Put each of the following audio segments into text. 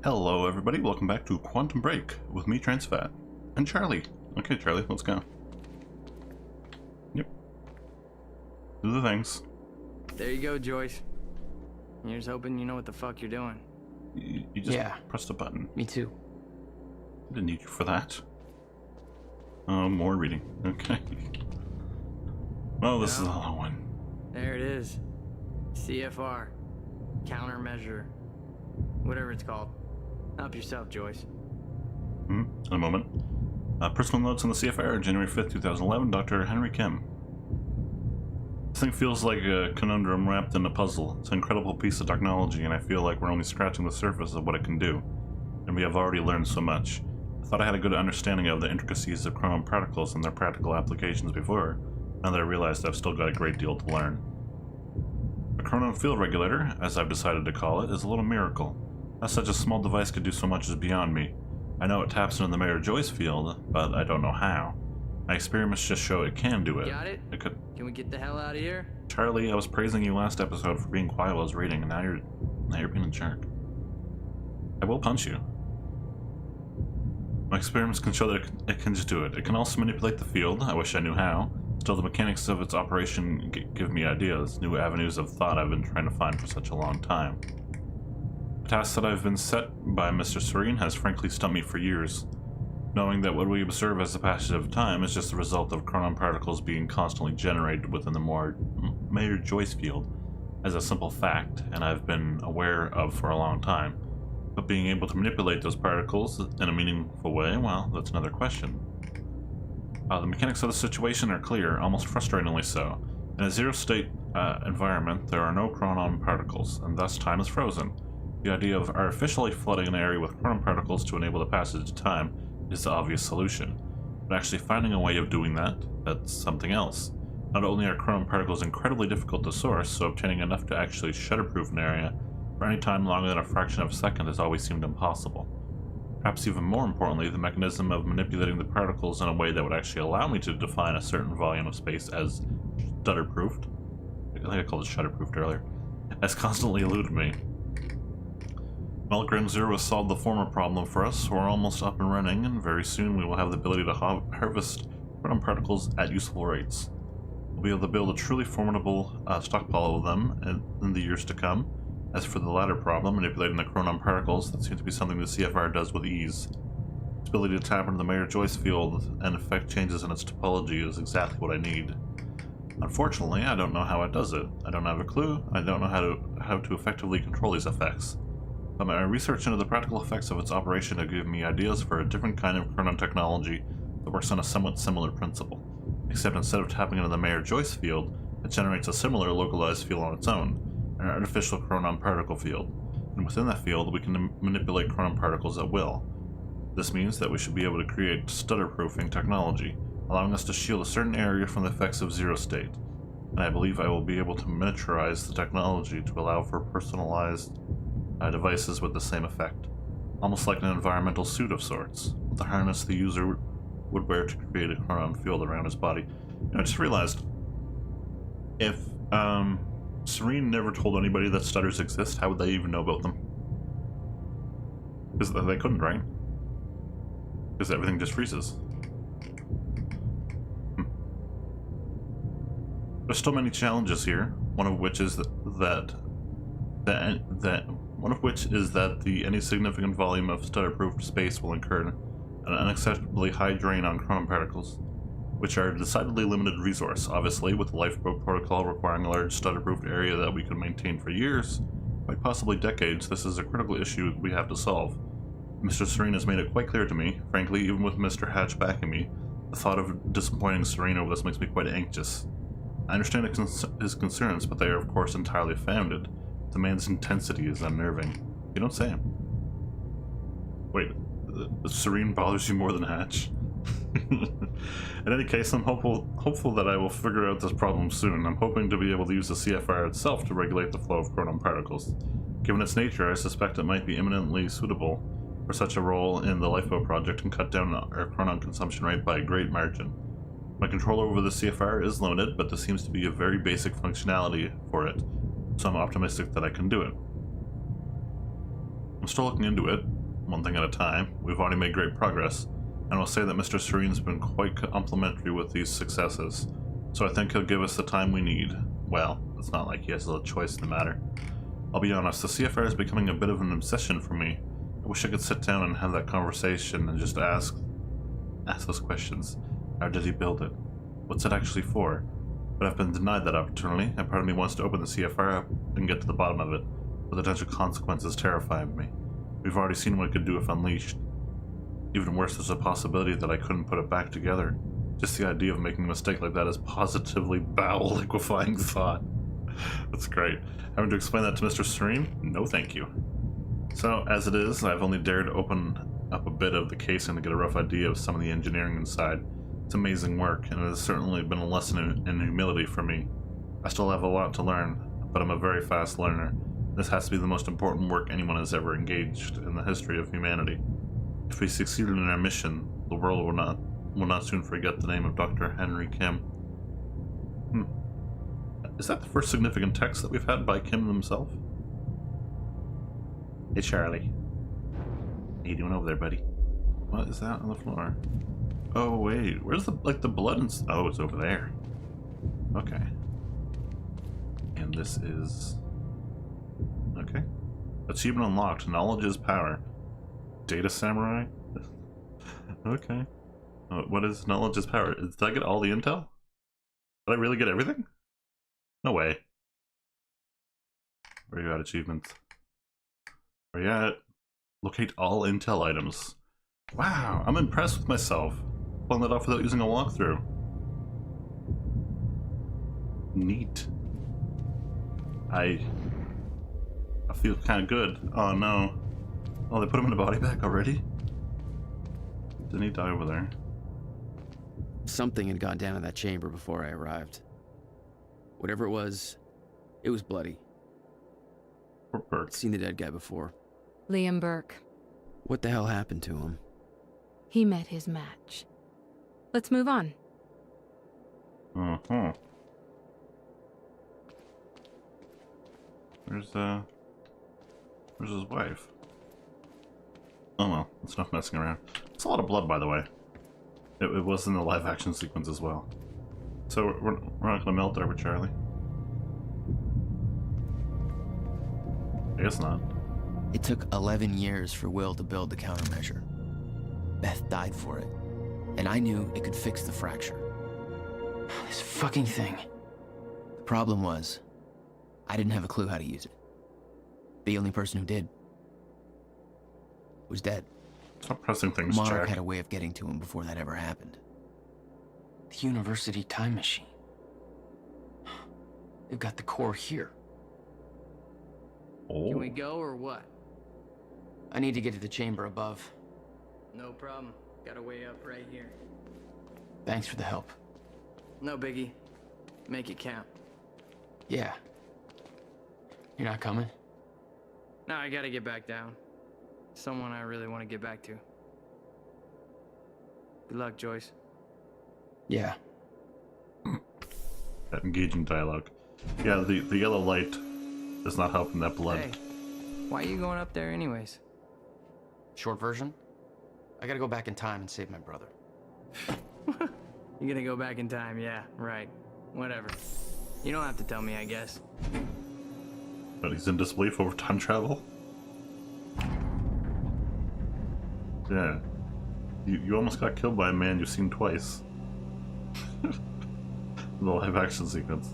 Hello everybody, welcome back to Quantum Break with me, Transfat, and Charlie. Okay, Charlie, let's go. Yep. Do the things. There you go, Joyce. You're just hoping you know what the fuck you're doing. You just pressed a button. Me too. I didn't need you for that. Oh, more reading. Okay. Well, this is a long one. There it is. CFR. Countermeasure. Whatever it's called. Help yourself, Joyce. In a moment. Personal notes on the CFR, January 5th, 2011, Dr. Henry Kim. This thing feels like a conundrum wrapped in a puzzle. It's an incredible piece of technology, and I feel like we're only scratching the surface of what it can do. And we have already learned so much. I thought I had a good understanding of the intricacies of chronon particles and their practical applications before. Now that I realized I've still got a great deal to learn. A chronon field regulator, as I've decided to call it, is a little miracle. How such a small device could do so much is beyond me. I know it taps into the Mayer-Joyce field, but I don't know how. My experiments just show it can do it. Got it? Can we get the hell out of here? Charlie, I was praising you last episode for being quiet while I was reading, and now you're being a jerk. I will punch you. My experiments can show that it can just do it. It can also manipulate the field. I wish I knew how. Still, the mechanics of its operation give me ideas, new avenues of thought I've been trying to find for such a long time. The task that I've been set by Mr. Serene has frankly stumped me for years. Knowing that what we observe as the passage of time is just the result of chronon particles being constantly generated within the Mayer-Joyce field as a simple fact, and I've been aware of for a long time. But being able to manipulate those particles in a meaningful way, well, that's another question. The mechanics of the situation are clear, almost frustratingly so. In a zero-state environment, there are no chronon particles, and thus time is frozen. The idea of artificially flooding an area with chronon particles to enable the passage of time is the obvious solution. But actually finding a way of doing that, that's something else. Not only are chronon particles incredibly difficult to source, so obtaining enough to actually shutterproof an area for any time longer than a fraction of a second has always seemed impossible. Perhaps even more importantly, the mechanism of manipulating the particles in a way that would actually allow me to define a certain volume of space as shutterproofed, I think I called it shutterproofed earlier, has constantly eluded me. Well, Ground Zero has solved the former problem for us. We're almost up and running, and very soon we will have the ability to harvest chronon particles at useful rates. We'll be able to build a truly formidable stockpile of them in the years to come. As for the latter problem, manipulating the chronon particles, that seems to be something the CFR does with ease. Its ability to tap into the Mayer-Joyce field and effect changes in its topology is exactly what I need. Unfortunately, I don't know how it does it. I don't have a clue. I don't know how to effectively control these effects. But my research into the practical effects of its operation have given me ideas for a different kind of chronon technology that works on a somewhat similar principle. Except instead of tapping into the Mayer-Joyce field, it generates a similar localized field on its own, an artificial chronon particle field, and within that field we can manipulate chronon particles at will. This means that we should be able to create stutter-proofing technology, allowing us to shield a certain area from the effects of zero state, and I believe I will be able to miniaturize the technology to allow for personalized devices with the same effect, almost like an environmental suit of sorts, with the harness the user would wear to create a chronon field around his body. I just realized, if Serene never told anybody that stutters exist, how would they even know about them? Because they couldn't, right? Because everything just freezes. There's still many challenges here. One of which is that any significant volume of stutter-proofed space will incur an unacceptably high drain on chronon particles, which are a decidedly limited resource. Obviously, with the lifeboat protocol requiring a large stutter-proofed area that we could maintain for years, quite possibly decades, this is a critical issue we have to solve. Mr. Serene has made it quite clear to me. Frankly, even with Mr. Hatch backing me, the thought of disappointing Serene over this makes me quite anxious. I understand his concerns, but they are of course entirely founded. The man's intensity is unnerving. You don't say. Wait, Serene bothers you more than Hatch? In any case, I'm hopeful that I will figure out this problem soon. I'm hoping to be able to use the CFR itself to regulate the flow of chronon particles. Given its nature, I suspect it might be eminently suitable for such a role in the lifeboat project and cut down our chronon consumption rate by a great margin. My control over the CFR is limited, but this seems to be a very basic functionality for it, so I'm optimistic that I can do it. I'm still looking into it, one thing at a time. We've already made great progress, and I'll say that Mr. Serene's been quite complimentary with these successes, so I think he'll give us the time we need. Well, it's not like he has a choice in the matter. I'll be honest, the CFR is becoming a bit of an obsession for me. I wish I could sit down and have that conversation and just ask those questions. How did he build it? What's it actually for? But I've been denied that opportunity, and part of me wants to open the CFR up and get to the bottom of it. The potential consequences terrify me. We've already seen what it could do if unleashed. Even worse, there's a possibility that I couldn't put it back together. Just the idea of making a mistake like that is positively bowel liquefying thought. That's great. Having to explain that to Mr. Serene? No thank you. So, as it is, I've only dared to open up a bit of the casing to get a rough idea of some of the engineering inside. It's amazing work, and it has certainly been a lesson in humility for me. I still have a lot to learn, but I'm a very fast learner. This has to be the most important work anyone has ever engaged in the history of humanity. If we succeeded in our mission, the world will not soon forget the name of Dr. Henry Kim. Is that the first significant text that we've had by Kim himself? Hey Charlie. How you doing over there, buddy? What is that on the floor? Oh wait, where's the blood and oh, it's over there. Okay. And this is okay. Achievement unlocked. Knowledge is power. Data samurai? Okay. What is knowledge is power? Did I get all the intel? Did I really get everything? No way. Where are you at, achievements? Where are you at? Locate all intel items. Wow, I'm impressed with myself. Pulling that off without using a walkthrough. Neat. I feel kind of good. Oh no. Oh, they put him in a body bag already? Didn't he die over there? Something had gone down in that chamber before I arrived. Whatever it was bloody. Poor Burke. I'd seen the dead guy before. Liam Burke. What the hell happened to him? He met his match. Let's move on. Uh-huh. Where's his wife? Oh well, it's enough messing around. It's a lot of blood, by the way. It was in the live action sequence as well. So we're not gonna melt over Charlie. I guess not. It took 11 years for Will to build the countermeasure. Beth died for it, and I knew it could fix the fracture. This fucking thing. The problem was, I didn't have a clue how to use it. The only person who did was dead. Stop pressing things, Monarch Jack. had a way of getting to him before that ever happened. The University time machine. They've got the core here. Oh. Can we go or what? I need to get to the chamber above. No problem. Got a way up right here. Thanks for the help. No biggie. Make it count. Yeah. You're not coming? No, I gotta get back down. Someone I really want to get back to. Good luck, Joyce. Yeah. That engaging dialogue. Yeah, the yellow light does not help in that blood. Hey, why are you going up there anyways? Short version? I gotta go back in time and save my brother. You're gonna go back in time, yeah, right. Whatever. You don't have to tell me, I guess. But he's in disbelief over time travel? Yeah. You almost got killed by a man you've seen twice. The live action sequence.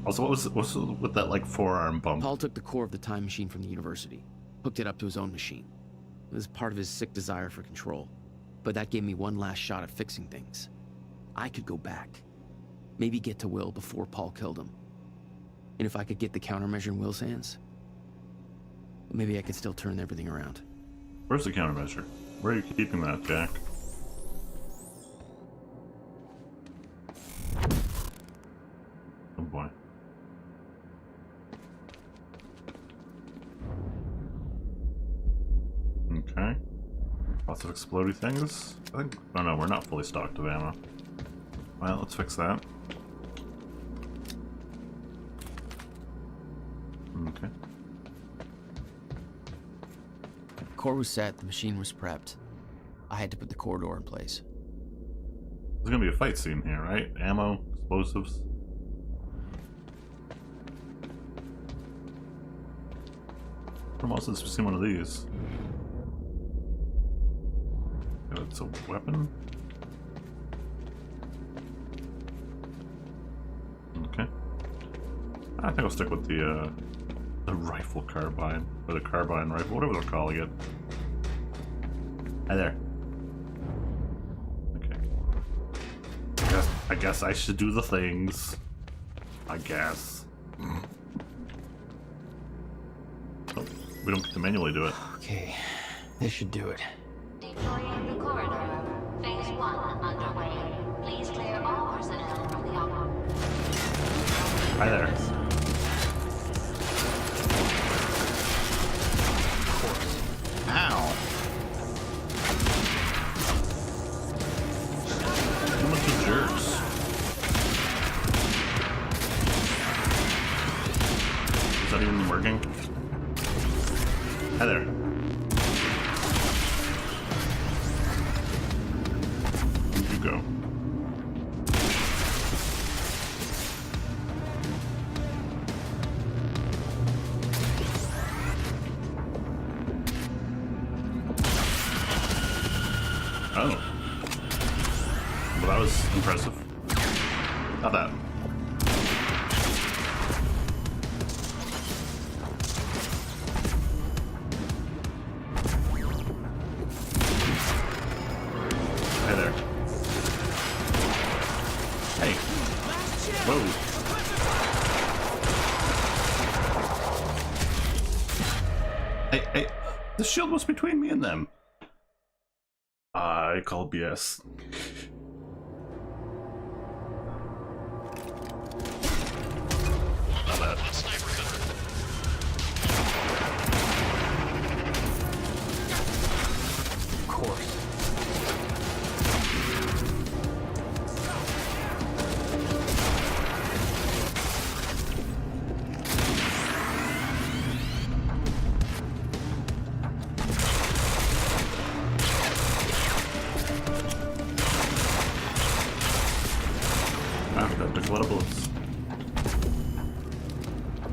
Also, what was with that, like, forearm bump? Paul took the core of the time machine from the university, hooked it up to his own machine. It was part of his sick desire for control. But that gave me one last shot at fixing things. I could go back. Maybe get to Will before Paul killed him. And if I could get the countermeasure in Will's hands, maybe I could still turn everything around. Where's the countermeasure? Where are you keeping that, Jack? Oh boy. Okay. Lots of explodey things. I think. Oh no, we're not fully stocked of ammo. Well, let's fix that. Okay. core was set, the machine was prepped. I had to put the corridor in place. There's gonna be a fight scene here, right? Ammo, explosives. From else has seen one of these? Oh, it's a weapon. Okay. I think I'll stick with the rifle carbine, or the carbine rifle, whatever they're calling it. Hi there. Okay. I guess I should do the things. I guess. Oh, we don't get to manually do it. Okay, this should do it. Deploying the corridor. Phase 1 underway. Please clear all personnel from the operator. Hi there. Ow! How much of jerks? Is that even working? Hi there. Where'd you go? Oh. Well, that was impressive. How that? Hey there. Hey. Whoa. Hey, the shield was between me and them. I call BS. Not bad. Of course. Ah, that took a lot of bullets.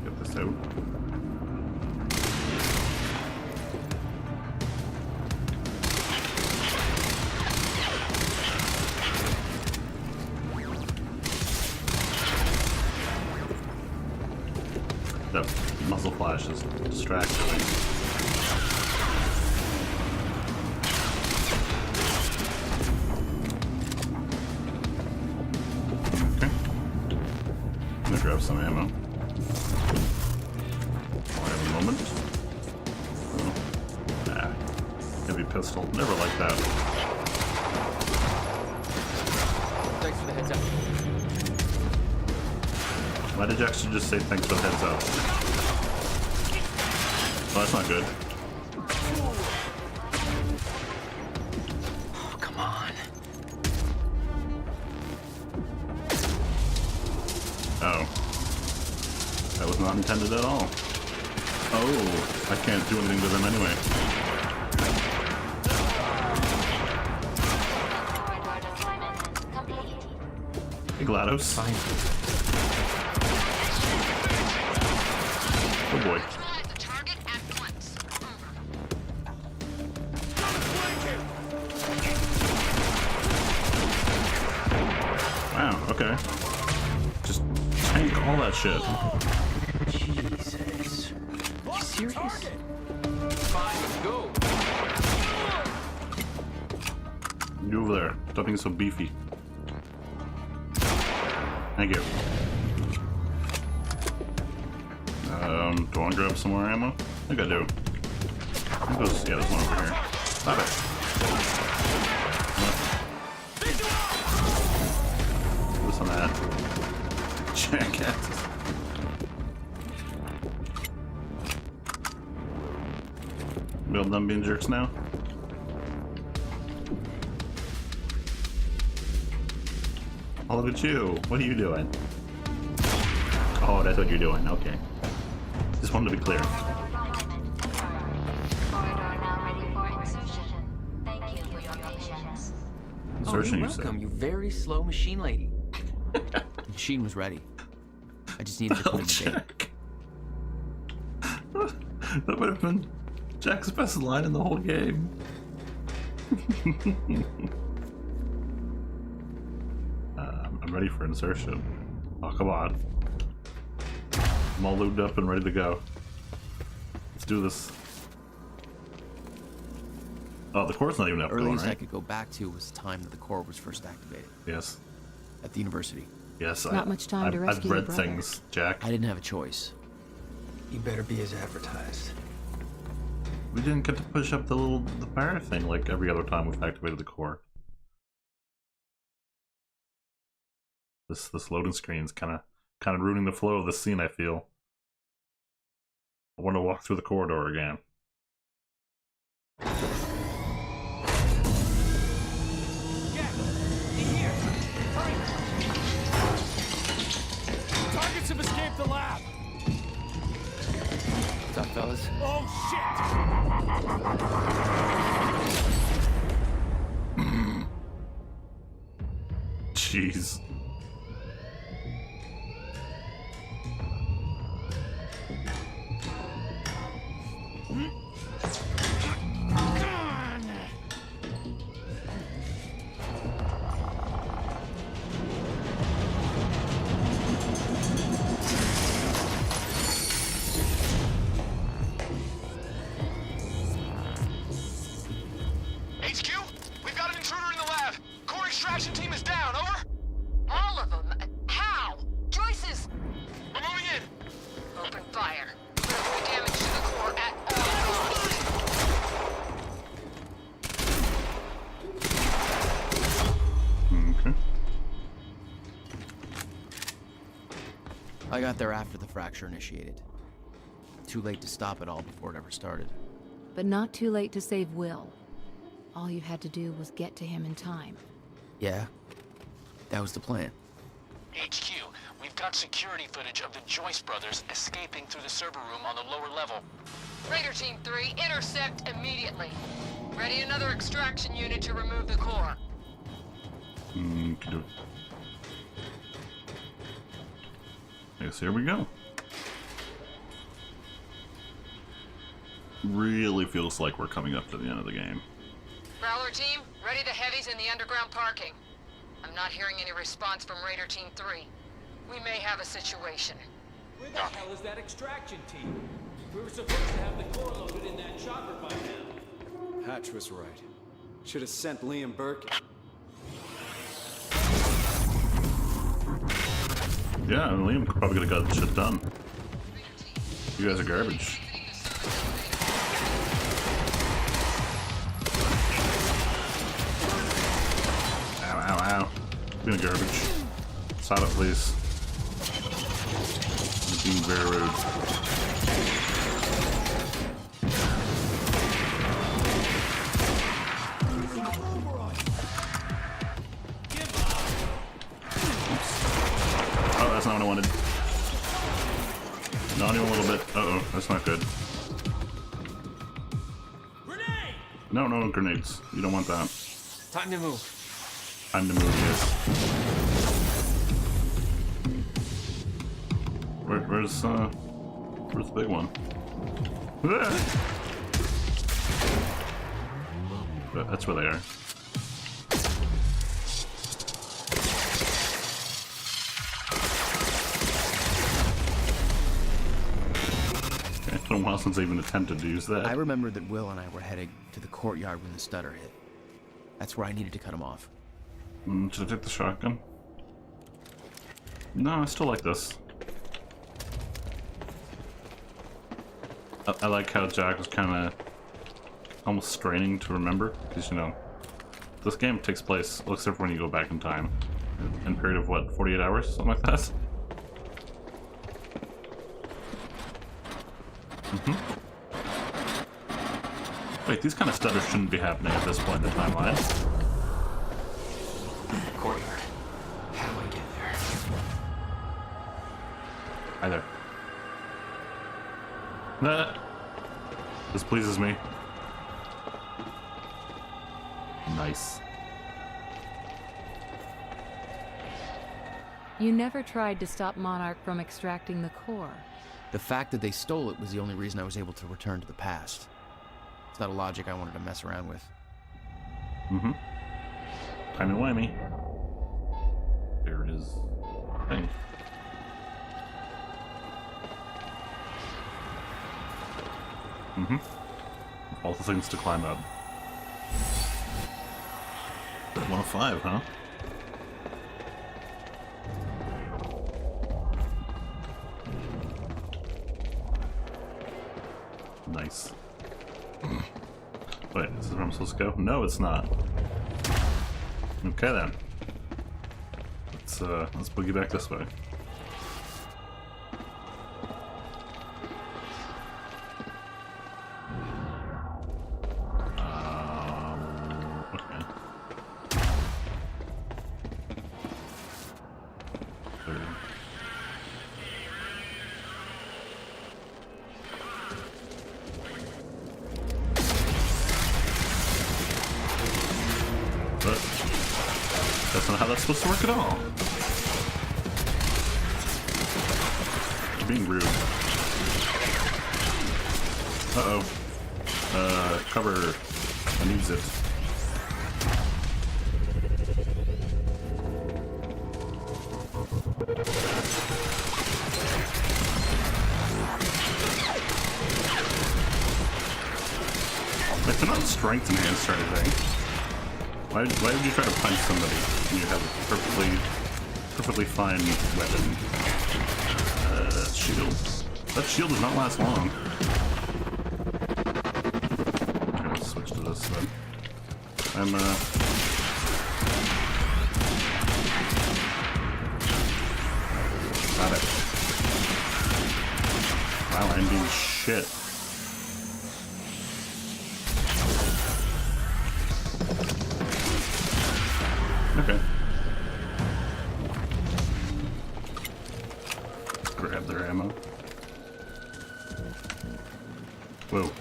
Get this out. That muzzle flash is distracting. I'm gonna grab some ammo. I have a moment. Oh. Nah. Heavy pistol. Never like that. Thanks for the heads up. Why did you actually just say thanks for the heads up? Well, that's not good. Oh, come on. Oh. That was not intended at all. Oh, I can't do anything to them anyway. Corridor deployment complete. Hey, GLaDOS. Fine. Oh boy. Neutralize the target at once. Wow, okay. Just tank all that shit. Jesus. You serious? You over there. Stop being so beefy. Thank you. Do I want to grab some more ammo? I think I do. I think there's, yeah, there's one over here. Stop it. What's on that? Jackass. We all done being jerks now? Oh, look at you. What are you doing? Oh, that's what you're doing. Okay. Just wanted to be clear. Corridor now ready Insertion, you're you welcome, said. you very slow machine lady. The machine was ready. I just needed to put in the date. Jack. That would have been Jack's best line in the whole game. I'm ready for insertion. Oh, come on. I'm all lubed up and ready to go. Let's do this. Oh, the core's not even up. Earliest right? I could go back to was the time that the core was first activated. Yes. At the university. Yes. Not much time to rescue I've your read brother. things, Jack. I didn't have a choice. You better be as advertised. We didn't get to push up the fire thing like every other time we've activated the core. This loading screen's kind of ruining the flow of the scene, I feel. I want to walk through the corridor again. Targets have escaped the lab! What's up, fellas? Oh, shit! Jeez. HQ, we've got an intruder in the lab. Core extraction team is down, over. All of them? How? Joyce's! We're moving in. Open fire. Avoid damage to the core at all costs. Okay. I got there after the fracture initiated. Too late to stop it all before it ever started. But not too late to save Will. All you had to do was get to him in time. Yeah? That was the plan. HQ, we've got security footage of the Joyce brothers escaping through the server room on the lower level. Raider Team 3, intercept immediately. Ready another extraction unit to remove the core. Can do it. I guess here we go. Really feels like we're coming up to the end of the game. Prowler Team, ready the heavies in the underground parking. I'm not hearing any response from Raider Team 3. We may have a situation. Where the hell is that extraction team? We were supposed to have the core loaded in that chopper by now. Hatch was right. Should have sent Liam Burke. Yeah, and Liam probably could have got shit done. You guys are garbage. Ow, ow, ow. Being garbage. Stop it, please. You're being very rude. Oh, that's not what I wanted. Not even a little bit. Uh-oh, that's not good. Grenade! No, no, grenades. You don't want that. Time to move. Time to move, yes. Where's the big one? That's where they are. Okay, it's been a while since I even attempted to use that. I remember that Will and I were heading to the courtyard when the stutter hit. That's where I needed to cut him off. Should I take the shotgun? No, I still like this. I like how Jack was kind of almost straining to remember, because, you know, this game takes place, looks like when you go back in time. In a period of, what, 48 hours? Something like that? Wait, these kind of stutters shouldn't be happening at this point in the timeline. Courtyard. How do I get there? Hi there. This pleases me. Nice. You never tried to stop Monarch from extracting the core. The fact that they stole it was the only reason I was able to return to the past. It's not a logic I wanted to mess around with. Mm-hmm. Timey-wimey. There is thing. Mm-hmm. All the things to climb up. 1 of 5, huh? Nice. Wait, this is where I'm supposed to go? No, it's not. Okay then. Let's boogie back this way. Okay. There. But that's not how that's supposed to work at all. You're being rude. Uh-oh. Cover. I needs it. Like, they're not strength enhanced or anything. Why would you try to punch somebody when you have a perfectly fine weapon? Shield. That shield does not last long. I'm gonna switch to this then. Got it. Wow, I'm being shit. Okay. Grab their ammo. Whoa.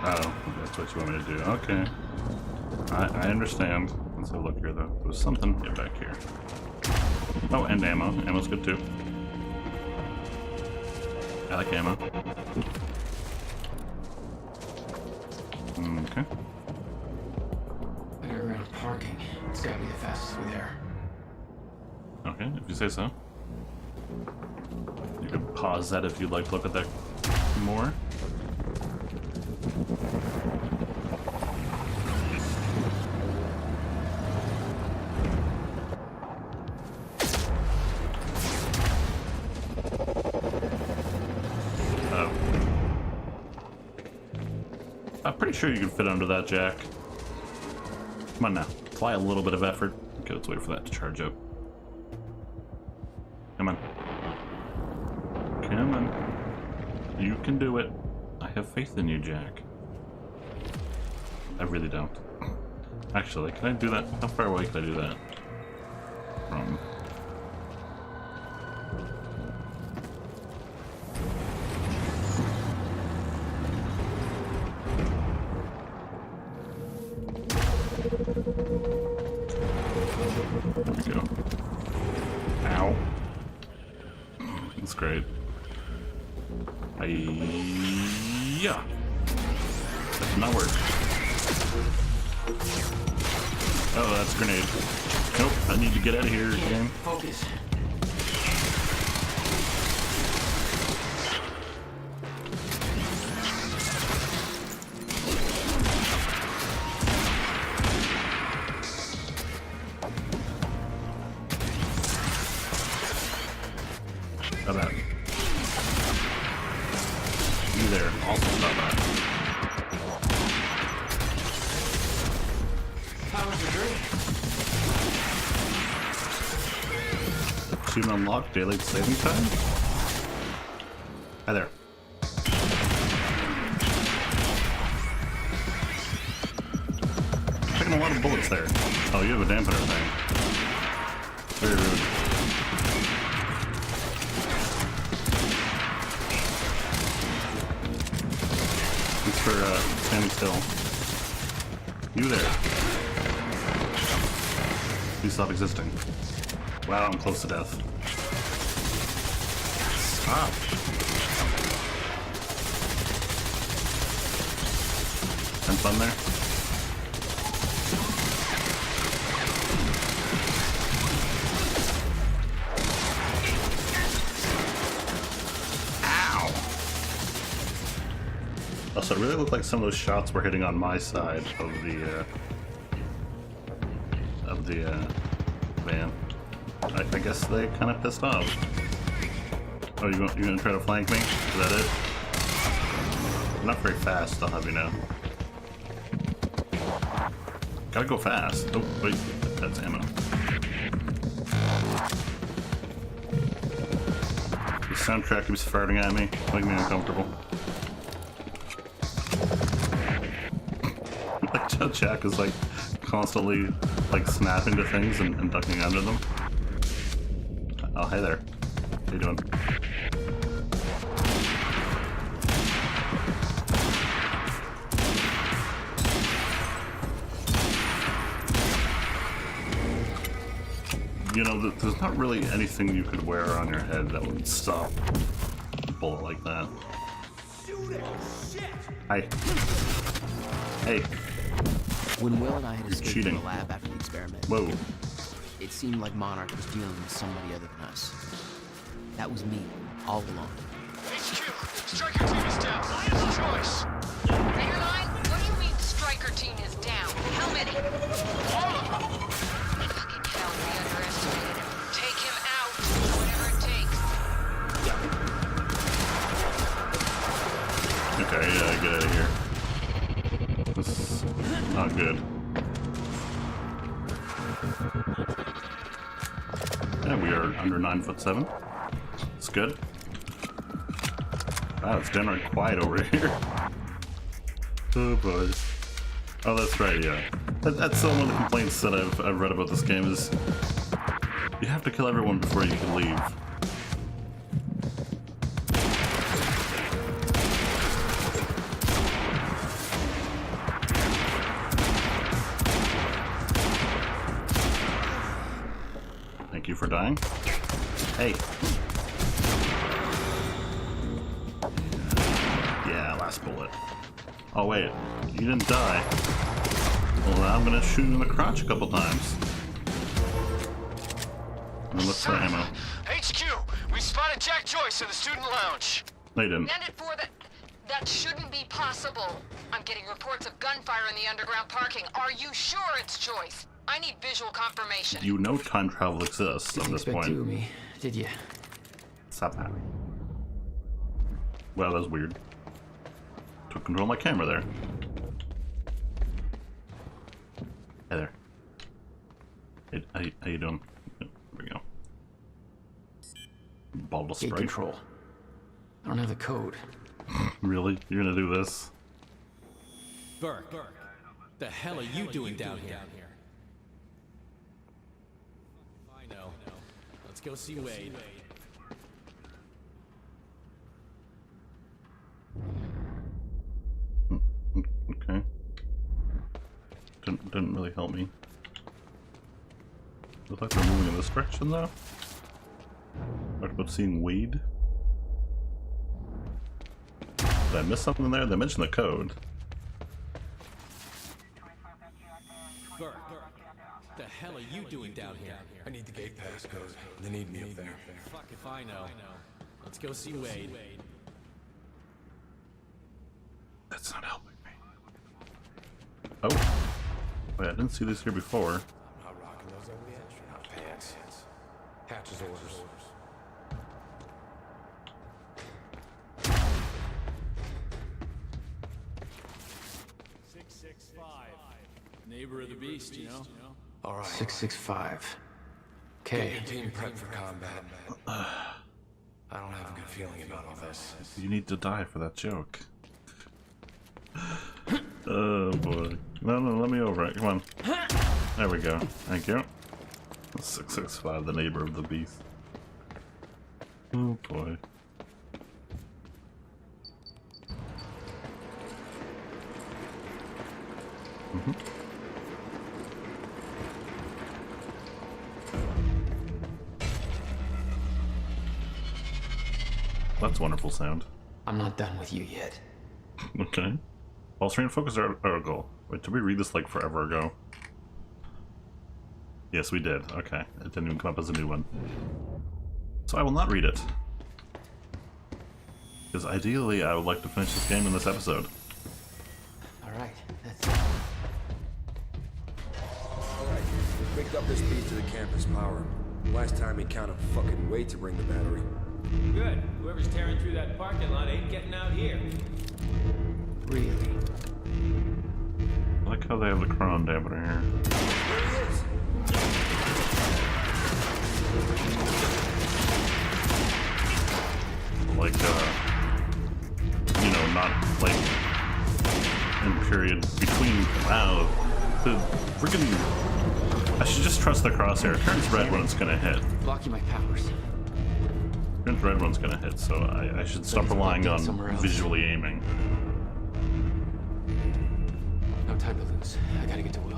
Oh, that's what you want me to do. Okay. I understand. Let's have a look here, though. There was something back here. Oh, and ammo. Ammo's good, too. I like ammo. Okay. Underground parking. It's gotta be the fastest way there. Okay, if you say so. You can pause that if you'd like to look at that more. Oh. I'm pretty sure you can fit under that jack. Come on now. Apply a little bit of effort. Okay, let's wait for that to charge up. Come on. Come on. You can do it. I have faith in you, Jack. I really don't. Actually, can I do that? How far away can I do that? From... There we go. Ow. That's great. Yeah. That did not work. Oh, that's a grenade. Nope, I need to get out of here again. Focus. How about you there? Also stop that. Powers are great. Soon unlock daylight saving time? Hi there. Taking a lot of bullets there. Oh, you have a dampener thing. Very rude. Thanks for standing still. You there. Please stop existing. Wow, I'm close to death. Stop. And fun there. Ow! Also, it really looked like some of those shots were hitting on my side of the van. I guess they kind of pissed off. Oh, you gonna try to flank me? Is that it? I'm not very fast, I'll have you know. Gotta go fast. Oh, wait, that's ammo. The soundtrack keeps farting at me, making me uncomfortable. Like Jack is like constantly like snapping to things and ducking under them. Oh, hey there. How you doing? You know, there's not really anything you could wear on your head that would stop a bullet like that. Hi. Hey. When Will and I had escaped cheating. from the lab after the experiment, Whoa. it seemed like Monarch was dealing with somebody other than us. That was me, all along. HQ, Striker team is down. Lion's choice. Raider line, what do you mean Striker team is down? How many? All of them. Fucking hell, we underestimated him. Take him out, whatever it takes. Okay, yeah, get out of here. This is not good. Yeah, we are under 9'7". It's good. Wow, it's downright quiet over here. Oh boy. Oh, that's right, yeah. That's one of the complaints that I've read about this game is you have to kill everyone before you can leave. Thank you for dying. Hey. Yeah, last bullet. Oh wait, you didn't die. Well, now I'm gonna shoot you in the crotch a couple times. And look for ammo. HQ, we spotted Jack Joyce in the student lounge. No, you didn't. Bandit 4, that shouldn't be possible. I'm getting reports of gunfire in the underground parking. Are you sure it's Joyce? I need visual confirmation. You know time travel exists at Didn't this expect point. two of me, did you? Stop that. Well, that was weird. Took control of my camera there. Hey there. Hey, how you doing? There we go. Bottle of Gate Sprite. control. I don't have the code. Really? You're gonna do this? Burke, the hell are you doing down here? I know. Let's go see Wade. Okay. Didn't really help me. Looks like they're moving in this direction though. Talked about seeing Wade. Did I miss something there? They mentioned the code. Burke, the hell are you doing down here? I need the gate pass code. They need me up there. Fuck if I know. Let's go see Wade. That's not helping me. Oh. Wait, I didn't see this here before. I'm not rocking those over the astronaut pants. Hatch's orders. Neighbor of the beast, you know? All right. 665. Get Okay. your team prepped for combat. I don't have a good feeling about all this. You need to die for that joke. Oh boy. No, let me over it. Come on. There we go. Thank you. 665, the neighbor of the beast. Oh boy. That's a wonderful sound. I'm not done with you yet. Okay. While trying to focus our goal. Wait, did we read this like forever ago? Yes, we did. Okay. It didn't even come up as a new one. So I will not read it. Because ideally, I would like to finish this game in this episode. Alright, that's... Alright, picked up this piece to the campus power. Last time he counted fucking weight to bring the battery. Good. Whoever's tearing through that parking lot ain't getting out here. Really? I like how they have the chron dampener here. There he is! Like, you know, not like in period between. Wow, the freaking. I should just trust the crosshair. It turns red when it's gonna hit. Blocking my powers. Turns red when it's gonna hit, so I should stop relying on visually aiming. No time to lose. I gotta get to Will.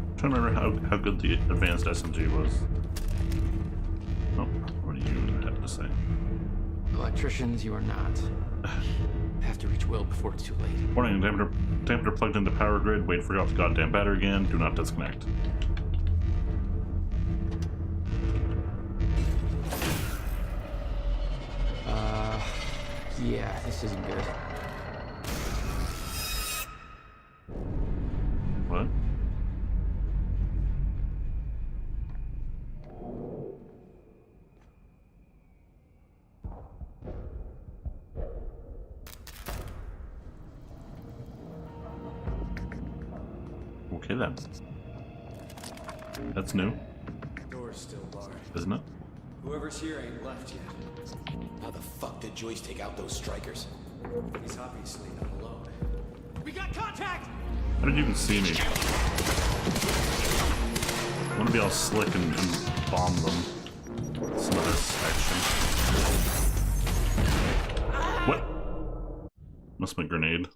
I'm trying to remember how good the advanced SMG was. Oh, what do you have to say? Electricians, you are not. Have to reach Will before it's too late. Warning, dampener plugged into power grid. Wait for the goddamn battery again. Do not disconnect. Yeah, this isn't good. What? Okay then. That's new, Door's still barred. isn't it? Whoever's here ain't left yet. How the fuck did Joyce take out those strikers? He's obviously not alone. We got contact! How did you even see me? I want to be all slick and bomb them. Some of this action. What? Must be a grenade.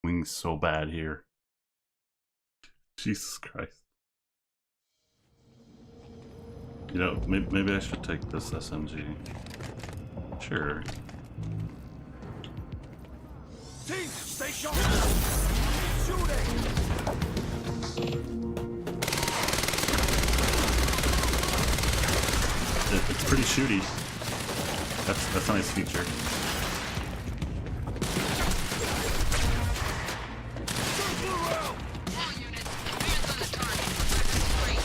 Wings so bad here. Jesus Christ. You know, maybe I should take this SMG. Sure. Team, stay sharp! Shooting! It's pretty shooty. That's a nice feature. All units, hands on the target. Straight.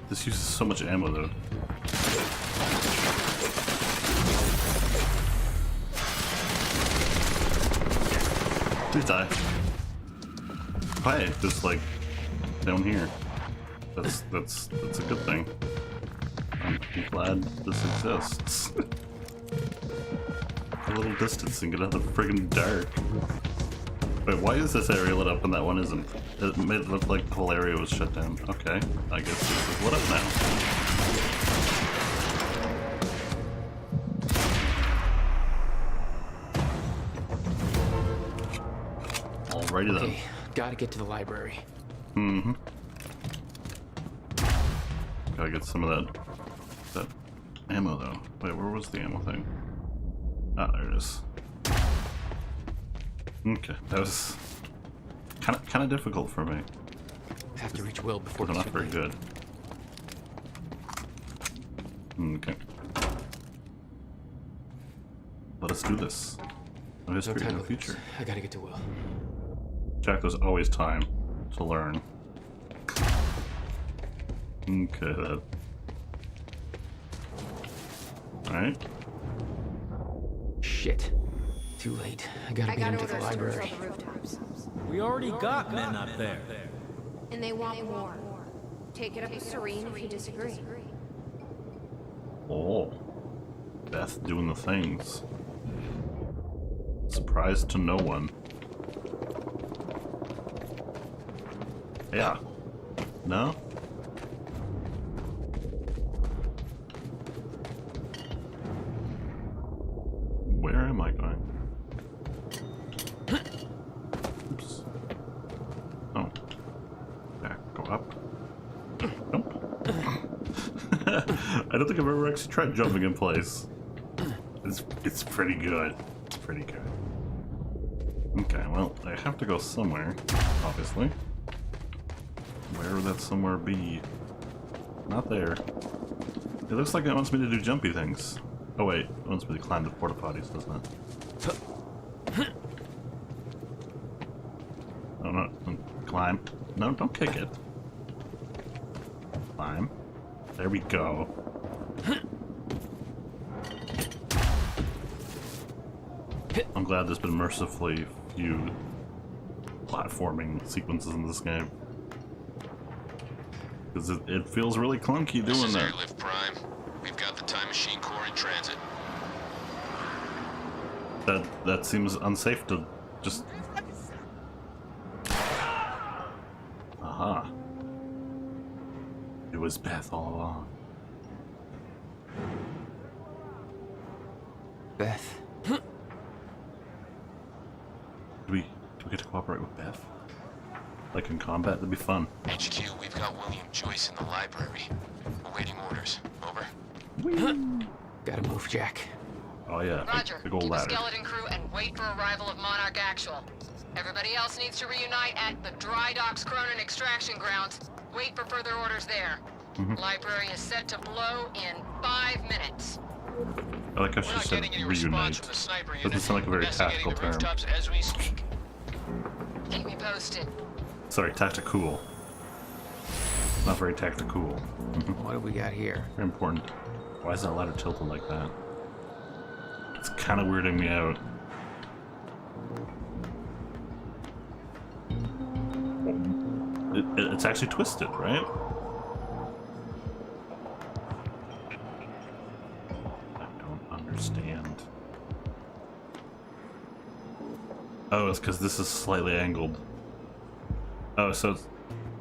This uses so much ammo though. Please die. Hi, just like down here. That's a good thing. I'm glad this exists. A little distance and get out of the friggin' dark. Wait, why is this area lit up and that one isn't? It made it look like the whole area was shut down. Okay, I guess this is lit up now. Alrighty then. Okay, gotta get to the library. Mm-hmm. Gotta get some of that ammo though. Wait, where was the ammo thing? Ah, there it is. Okay, that was kind of difficult for me. Have to reach Will before Not it's too very late. good. Okay. Let us do this. No No history, time no to future. lose. I gotta get to Will. Jack, there's always time to learn. Okay, then. Alright. Shit. Too late. I gotta beat him to the library. the rooftops. We already got men up there. And they want more. Take it up with Serene if you disagree. Oh. Beth doing the things. Surprise to no one. Yeah. No? Where am I going? Oops. Oh. Back, go up. Nope. I don't think I've ever actually tried jumping in place. It's pretty good. It's pretty good. Okay, well, I have to go somewhere, obviously. Where would that somewhere be? Not there. It looks like it wants me to do jumpy things. Oh wait, it wants me to climb the porta potties, doesn't it? Oh no, climb. No, don't kick it. Climb. There we go. I'm glad there's been mercifully few platforming sequences in this game. Because it feels really clunky doing This is that. Airlift Prime. We've got the Time Machine Core in transit. That seems unsafe to just... Aha. It was Beth all along. Beth. Do we get to cooperate with Beth? Like in combat? That'd be fun. HQ, we've got William Joyce in the library. Awaiting orders. Over. Gotta move, Jack. Oh yeah, Roger. big old Keep a ladder. skeleton crew and wait for arrival of Monarch Actual. Everybody else needs to reunite at the Dry Docks Cronin extraction grounds. Wait for further orders there. Library is set to blow in 5 minutes. I like how We're she not said getting any response reunite. from the sniper Doesn't unit. sound like a very Investigating tactical the term. rooftops as we speak. Keep me posted. Sorry, tactical. Not very tactical. What do we got here? Very important. Why is that ladder tilted like that? It's kind of weirding me out. It's actually twisted, right? I don't understand. Oh, it's because this is slightly angled. Oh, so it's...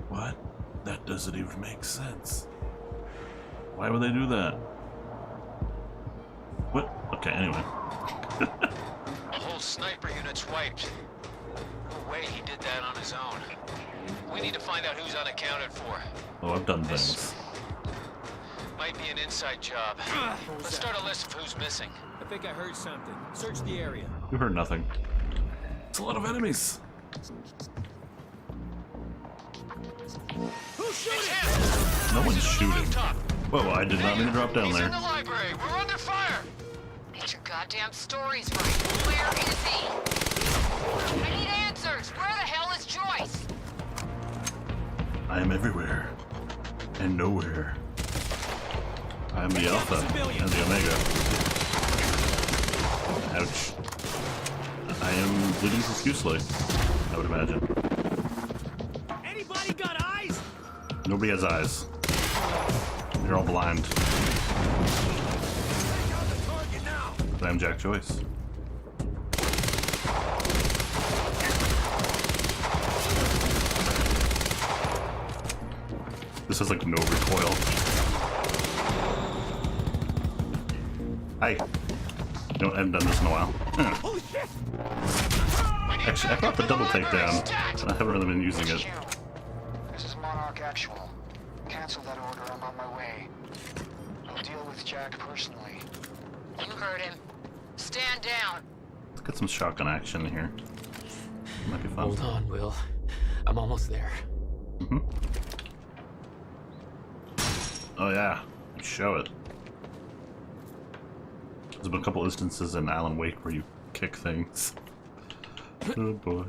What? That doesn't even make sense. Why would they do that? What? Okay, anyway. The whole sniper unit's wiped. No way he did that on his own. We need to find out who's unaccounted for. Oh, I've done things. Might be an inside job. Let's start a list of who's missing. I think I heard something. Search the area. You heard nothing. It's a lot of enemies. Who's shooting? No one's He's on the shooting. rooftop. Whoa, I did not mean to drop down He's there. in the library. We're under fire. Get your goddamn stories right. Where is he? I need answers. Where the hell is Joyce? I am everywhere and nowhere. I am the Alpha and the Omega. Ouch. I am bleeding profusely, I would imagine. Anybody got eyes? Nobody has eyes. You're all blind. But I'm Jack Joyce. This is like no recoil. Hi. No, I haven't done this in a while. Holy shit! Actually, I thought the double takedown, but I haven't really been using it. This is Monarch Actual. Cancel that order, I'm on my way. I'll deal with Jack personally. You heard him. Stand down. Let's get some shotgun action here. Might be fun. Hold on, Will. I'm almost there. Oh yeah, show it. There's been a couple instances in Alan Wake where you kick things. Oh boy.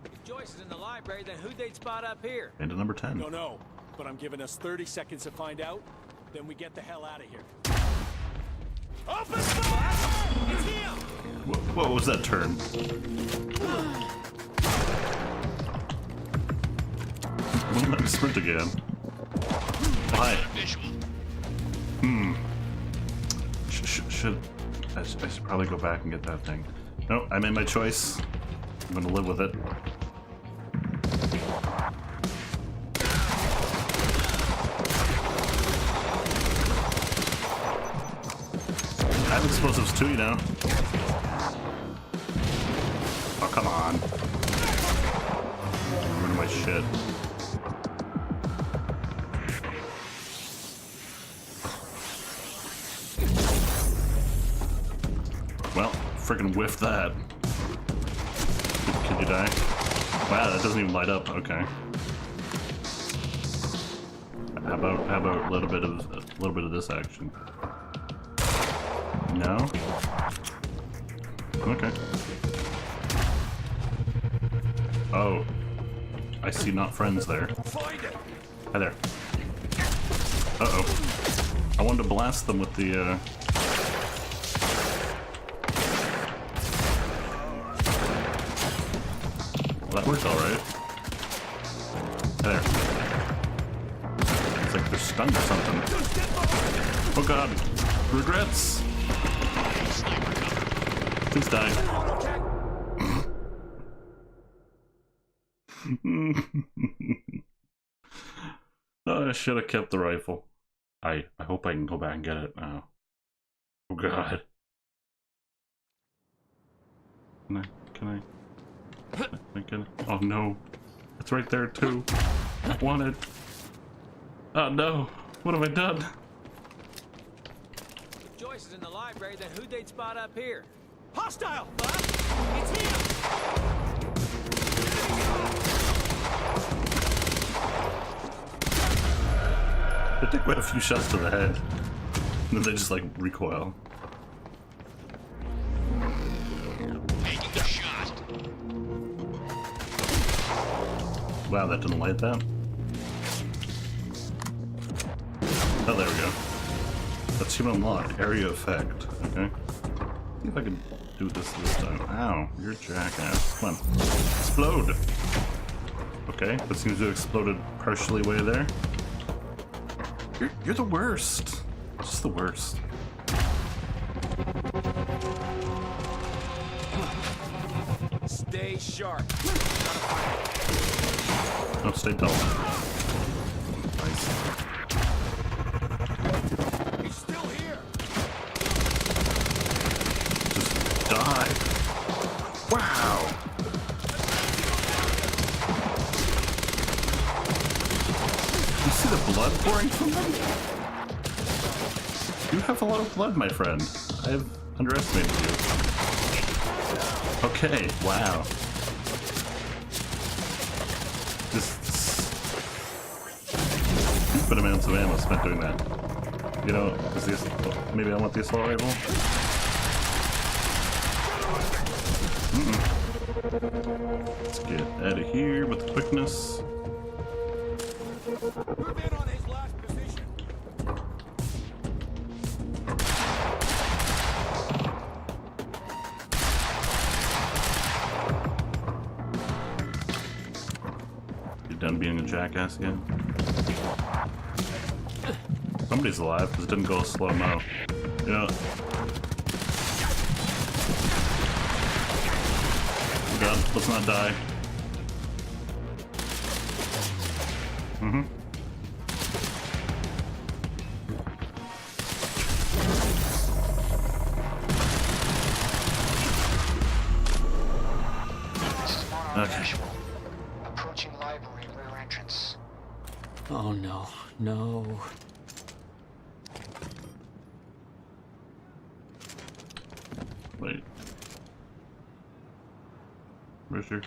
If Joyce is in the library, then who'd they spot up here? And to number 10. Don't know, but I'm giving us 30 seconds to find out. Then we get the hell out of here. Open fire! It's him! What was that turn? Wouldn't let me sprint again. Hi. I should probably go back and get that thing. Nope, I made my choice. I'm gonna live with it. I have explosives too, you know. Oh, come on. Ruining my shit. Well, freaking whiffed that. Can you die? Wow, that doesn't even light up. Okay. How about a little bit of this action? No? Okay. Oh. I see not friends there. Hi there. Uh-oh. I wanted to blast them with the, Well, that worked alright. Hi there. It's like they're stunned or something. Oh god. Regrets. Please die. Oh, I should have kept the rifle. I hope I can go back and get it now. Oh god. Can I get it? Oh no. It's right there too. I want it. Oh no. What have I done? If Joyce is in the library, then who'd they spot up here? Hostile! It's him! They take quite a few shots to the head. And then they just like recoil. Taking the shot. Wow, that didn't light that. Oh, there we go. Achievement unlocked. Area effect. Okay. See if I can do this time. Ow, you're a jackass. Come on. Explode! Okay, that seems to have exploded partially way there. You're the worst. Just the worst. Stay sharp. Oh, stay dull. Nice. He's still here. Just die. Wow. You see the blood pouring from them? You have a lot of blood, my friend. I have underestimated you. Okay, wow. Infinite amounts of ammo spent doing that. You know, is this, maybe I want the assault rifle? Let's get out of here with quickness. Move in on his last position. You done being a jackass yet? Somebody's alive because it didn't go slow-mo. You know. Oh god, let's not die. Mm-hmm. Okay. Approaching library rear entrance. Oh no, no. Wait. Richard.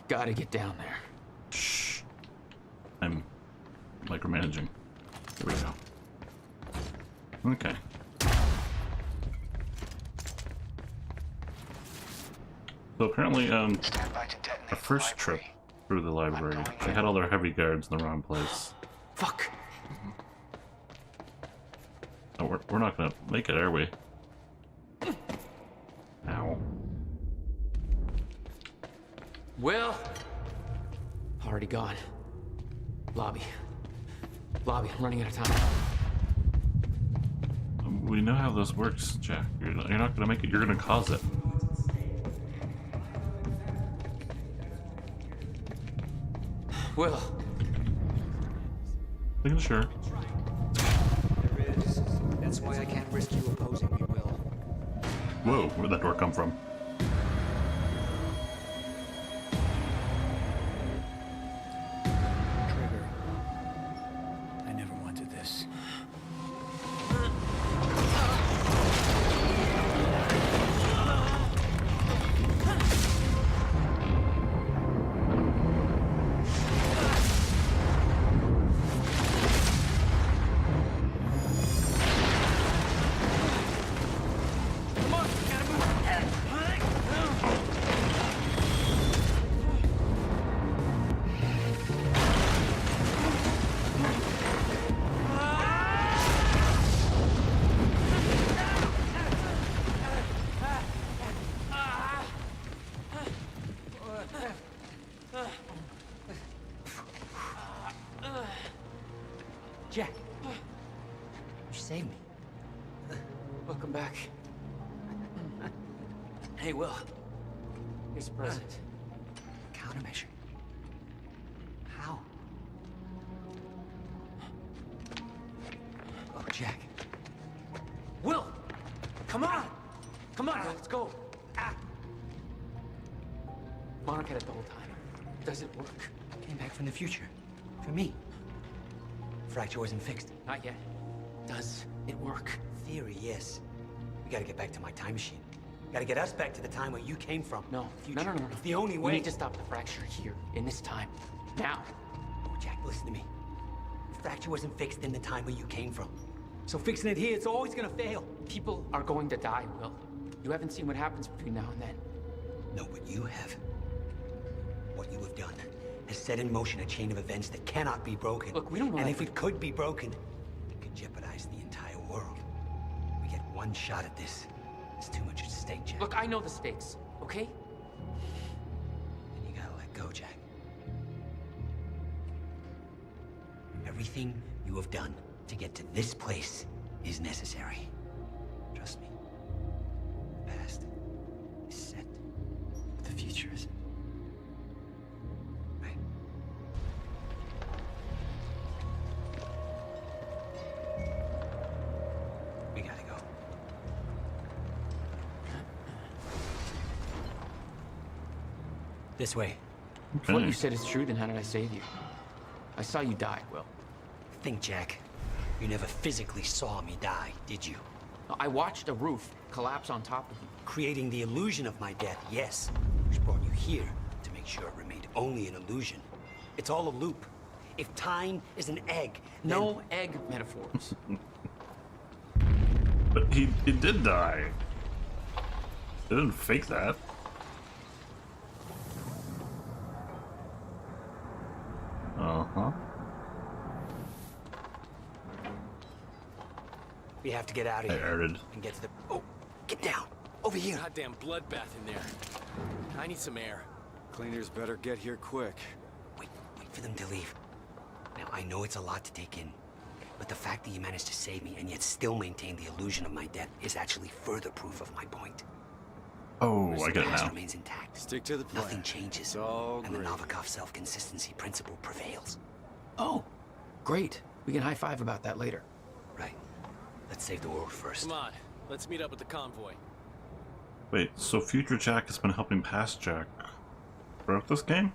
Gotta get down there. Shh. I'm micromanaging. There we go. Okay. So apparently, our first trip through the library, they had all their heavy guards in the wrong place. Fuck. Oh, we're not gonna make it, are we? Ow. Will? Already gone. Lobby. Lobby, I'm running out of time. We know how this works, Jack. You're not gonna make it, you're gonna cause it. Will. Making sure. There is That's why I can't risk you opposing me, Will. Whoa, where'd that door come from? Trigger. I never wanted this. Jack. You saved me. Welcome back. Hey, Will. Here's a present. Countermeasure. How? Oh, Jack. Will! Come on! Come on, let's go. Monarch had it the whole time. Does it work? Came back from the future. For me. Fracture wasn't fixed. Not yet. Does it work? Theory, yes. We gotta get back to my time machine. Gotta get us back to the time where you came from. No. Future. No. It's the only way. We need to stop the fracture here, in this time. Now. Oh, Jack, listen to me. The fracture wasn't fixed in the time where you came from. So fixing it here, it's always gonna fail. People are going to die, Will. You haven't seen what happens between now and then. No, but you have. What you have done has set in motion a chain of events that cannot be broken. Look, we don't know And that- if it could be broken, it could jeopardize the entire world. We get one shot at this. It's too much at stake, Jack. Look, I know the stakes, okay? And you gotta let go, Jack. Everything you have done to get to this place is necessary. Trust me. The past is set. But the future isn't. Right? We gotta go. This way. If what you said is true, then how did I save you? I saw you die, Will. Think, Jack. You never physically saw me die, did you? I watched a roof collapse on top of you. Creating the illusion of my death, yes. Which brought you here to make sure it remained only an illusion. It's all a loop. If time is an egg, then... No egg metaphors. But he did die. They didn't fake that. Uh-huh. We have to get out of I here. added. And get to the... Oh, get down! Over here! Goddamn bloodbath in there. I need some air. Cleaners better get here quick. Wait for them to leave. Now, I know it's a lot to take in, but the fact that you managed to save me and yet still maintain the illusion of my death is actually further proof of my point. Oh, I The get it past now. remains intact. Stick to the plan. Nothing changes. It's all And the great. Novikov self-consistency principle prevails. Oh, great. We can high-five about that later. Right. Let's save the world first. Come on, let's meet up with the convoy. Wait, so future Jack has been helping past Jack throughout this game?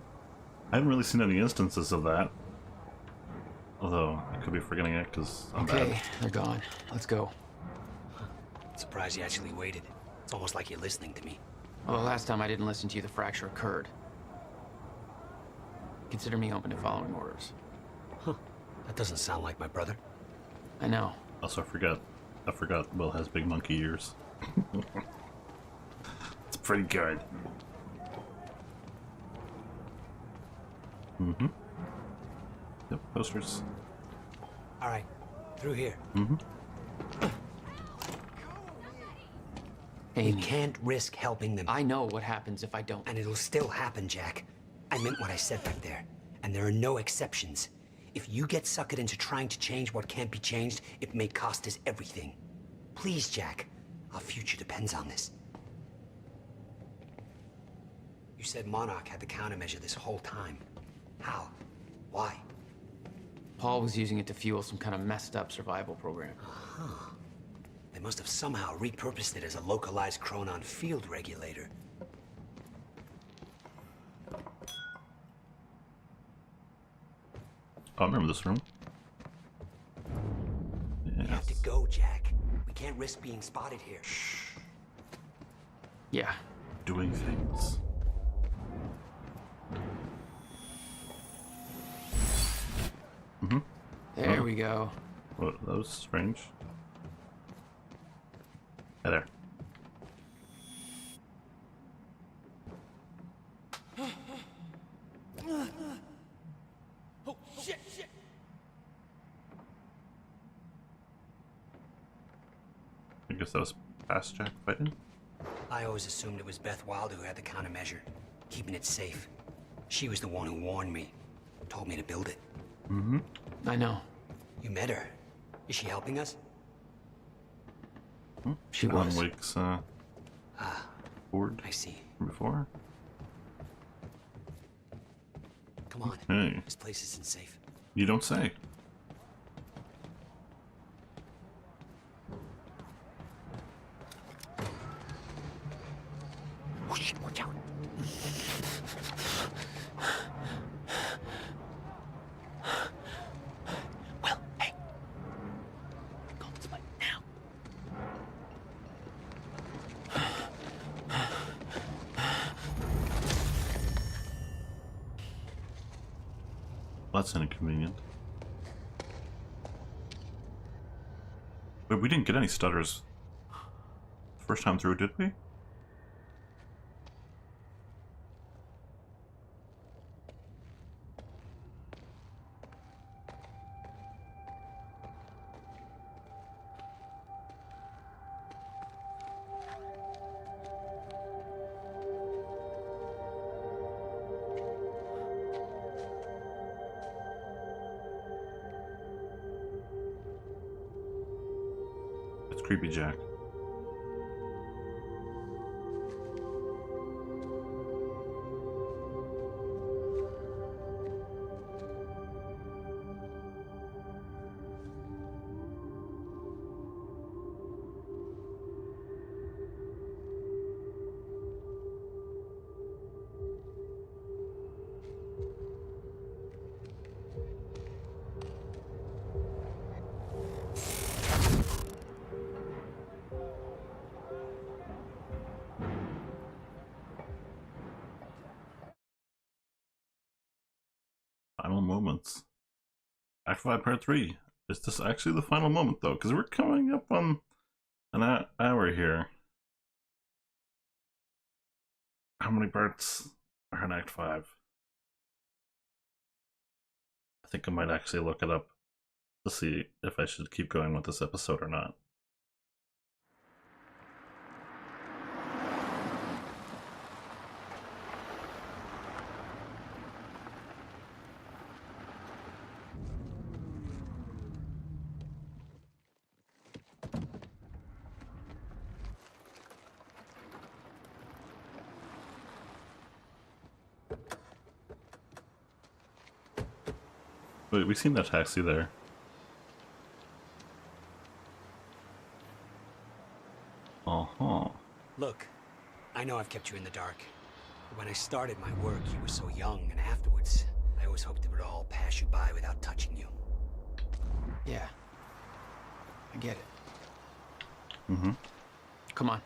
I haven't really seen any instances of that. Although, I could be forgetting it because I'm Okay, bad. they're gone. Let's go. Surprised you actually waited. It's almost like you're listening to me. Well, the last time I didn't listen to you, the fracture occurred. Consider me open to following orders. That doesn't sound like my brother. I know. Also, I forgot Will has big monkey ears. It's pretty good. Mm-hmm. Yep, posters. All right, through here. Mm-hmm. You Amy, can't risk helping them. I know what happens if I don't. And it'll still happen, Jack. I meant what I said back there. And there are no exceptions. If you get suckered into trying to change what can't be changed, it may cost us everything. Please, Jack. Our future depends on this. You said Monarch had the countermeasure this whole time. How? Why? Paul was using it to fuel some kind of messed up survival program. Huh. must have somehow repurposed it as a localized chronon field regulator. Oh, I remember this room. We have to go, Jack. We can't risk being spotted here. Yeah. Doing things. Mm-hmm. There we go. Well, that was strange. Hey there. Oh, shit! I guess that was past Jack fighting. I always assumed it was Beth Wilder who had the countermeasure, keeping it safe. She was the one who warned me, told me to build it. Mm-hmm. I know. You met her. Is she helping us? She Alan was. Wake's board I see. from before. Come on. Hey, This place isn't safe. you don't say. Oh shit, watch out. Well, hey. Go this way now. Well, that's inconvenient. But we didn't get any stutters first time through, did we? It's creepy, Jack. Final moments. Act 5 Part 3. Is this actually the final moment, though? Because we're coming up on an hour here. How many parts are in Act 5? I think I might actually look it up to see if I should keep going with this episode or not. Wait, we seen that taxi there. Uh-huh. Look, I know I've kept you in the dark. But when I started my work, you were so young, and afterwards, I always hoped it would all pass you by without touching you. Yeah. I get it. Mm-hmm. Come on.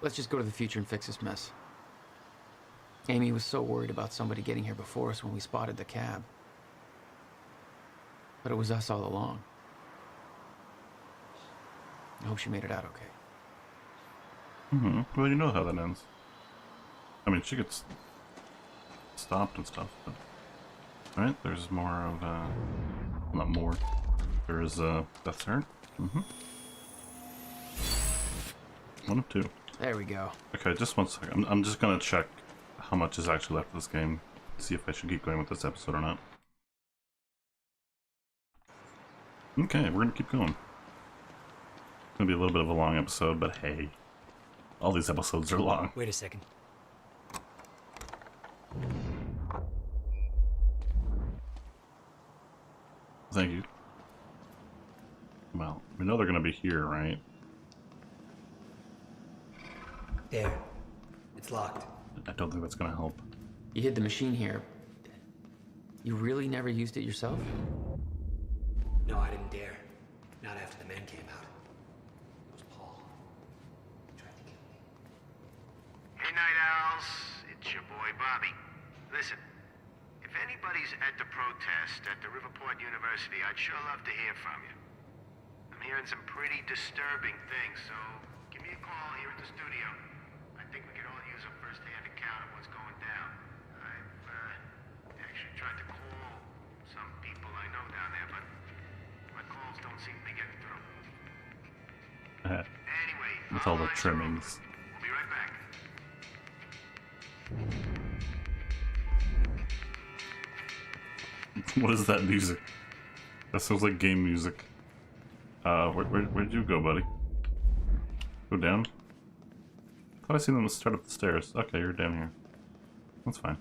Let's just go to the future and fix this mess. Amy was so worried about somebody getting here before us when we spotted the cab. But it was us all along. I hope she made it out okay. Mm-hmm. Well, you know how that ends. I mean, she gets stopped and stuff, but... Alright, there's more of, not more. There is, Death Turn. Mm-hmm. 1 of 2. There we go. Okay, just 1 second. I'm just gonna check how much is actually left of this game. See if I should keep going with this episode or not. Okay, we're gonna keep going. It's gonna be a little bit of a long episode, but hey. All these episodes are long. Wait a second. Thank you. Well, we know they're gonna be here, right? There. It's locked. I don't think that's gonna help. You hid the machine here. You really never used it yourself? No, I didn't dare. Not after the men came out. It was Paul. He tried to kill me. Hey, Night Owls. It's your boy, Bobby. Listen, if anybody's at the protest at the Riverport University, I'd sure love to hear from you. I'm hearing some pretty disturbing things, so give me a call here at the studio. I think we could all use a first-hand account of what's going down. I've actually tried to call some people I know down there, but my calls don't seem to be getting through. Anyway, With all the trimmings. we'll be right back. What is that music? That sounds like game music. Where'd you go, buddy? Go down? I thought I seen them start up the stairs. Okay, you're down here. That's fine.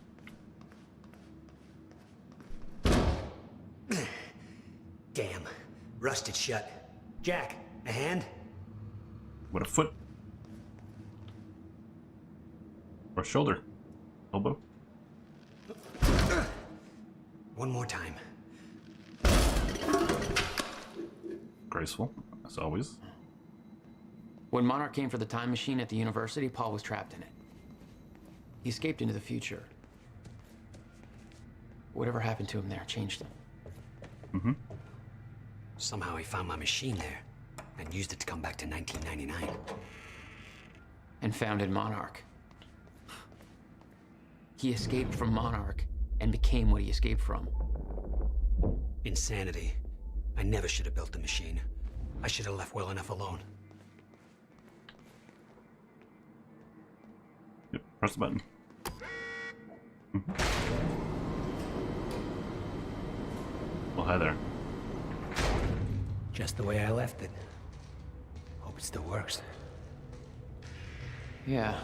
Damn. Rusted shut. Jack, a hand? What, a foot? Or shoulder? Elbow? One more time. Graceful, as always. When Monarch came for the time machine at the university, Paul was trapped in it. He escaped into the future. Whatever happened to him there changed him. Mm-hmm. Somehow he found my machine there and used it to come back to 1999. And founded Monarch. He escaped from Monarch and became what he escaped from. Insanity. I never should have built the machine. I should have left well enough alone. Yep, press the button. Well, hi there. Just the way I left it. Hope it still works. Yeah.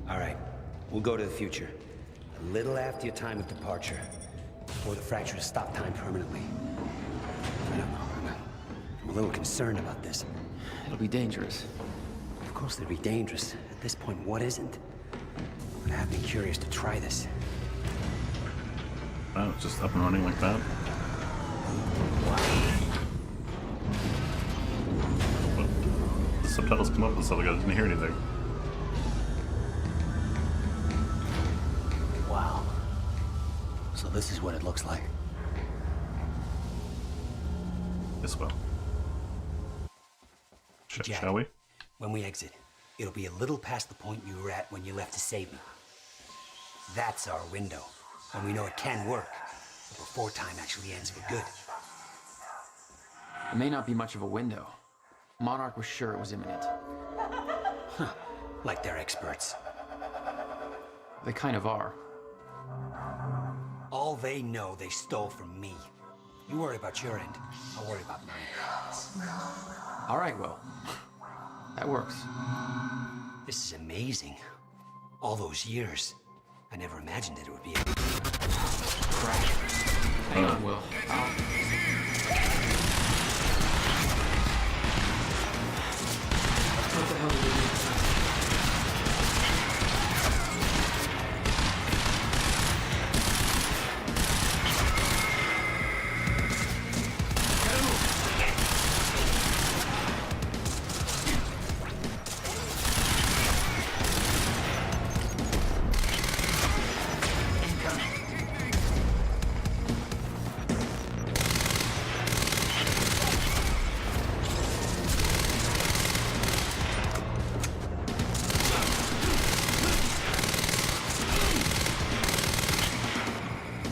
All right, we'll go to the future. A little after your time of departure. Before the fracture has stopped time permanently. I don't know. I'm a little concerned about this. It'll be dangerous. Of course it'd be dangerous. At this point, what isn't? But I have been curious to try this. Oh, it's just up and running like that. What? The subtitles come up with something, I didn't hear anything. Wow. So this is what it looks like. Yes, well. Jack, Shall we? When we exit, it'll be a little past the point you were at when you left to save me. That's our window, and we know it can work, but before time actually ends for good. It may not be much of a window. Monarch was sure it was imminent. Like they're experts. They kind of are. All they know they stole from me. You worry about your end, I'll worry about mine. All right, Will. That works. This is amazing. All those years. I never imagined it would be Crash. Hang on, Will. What the hell are you doing?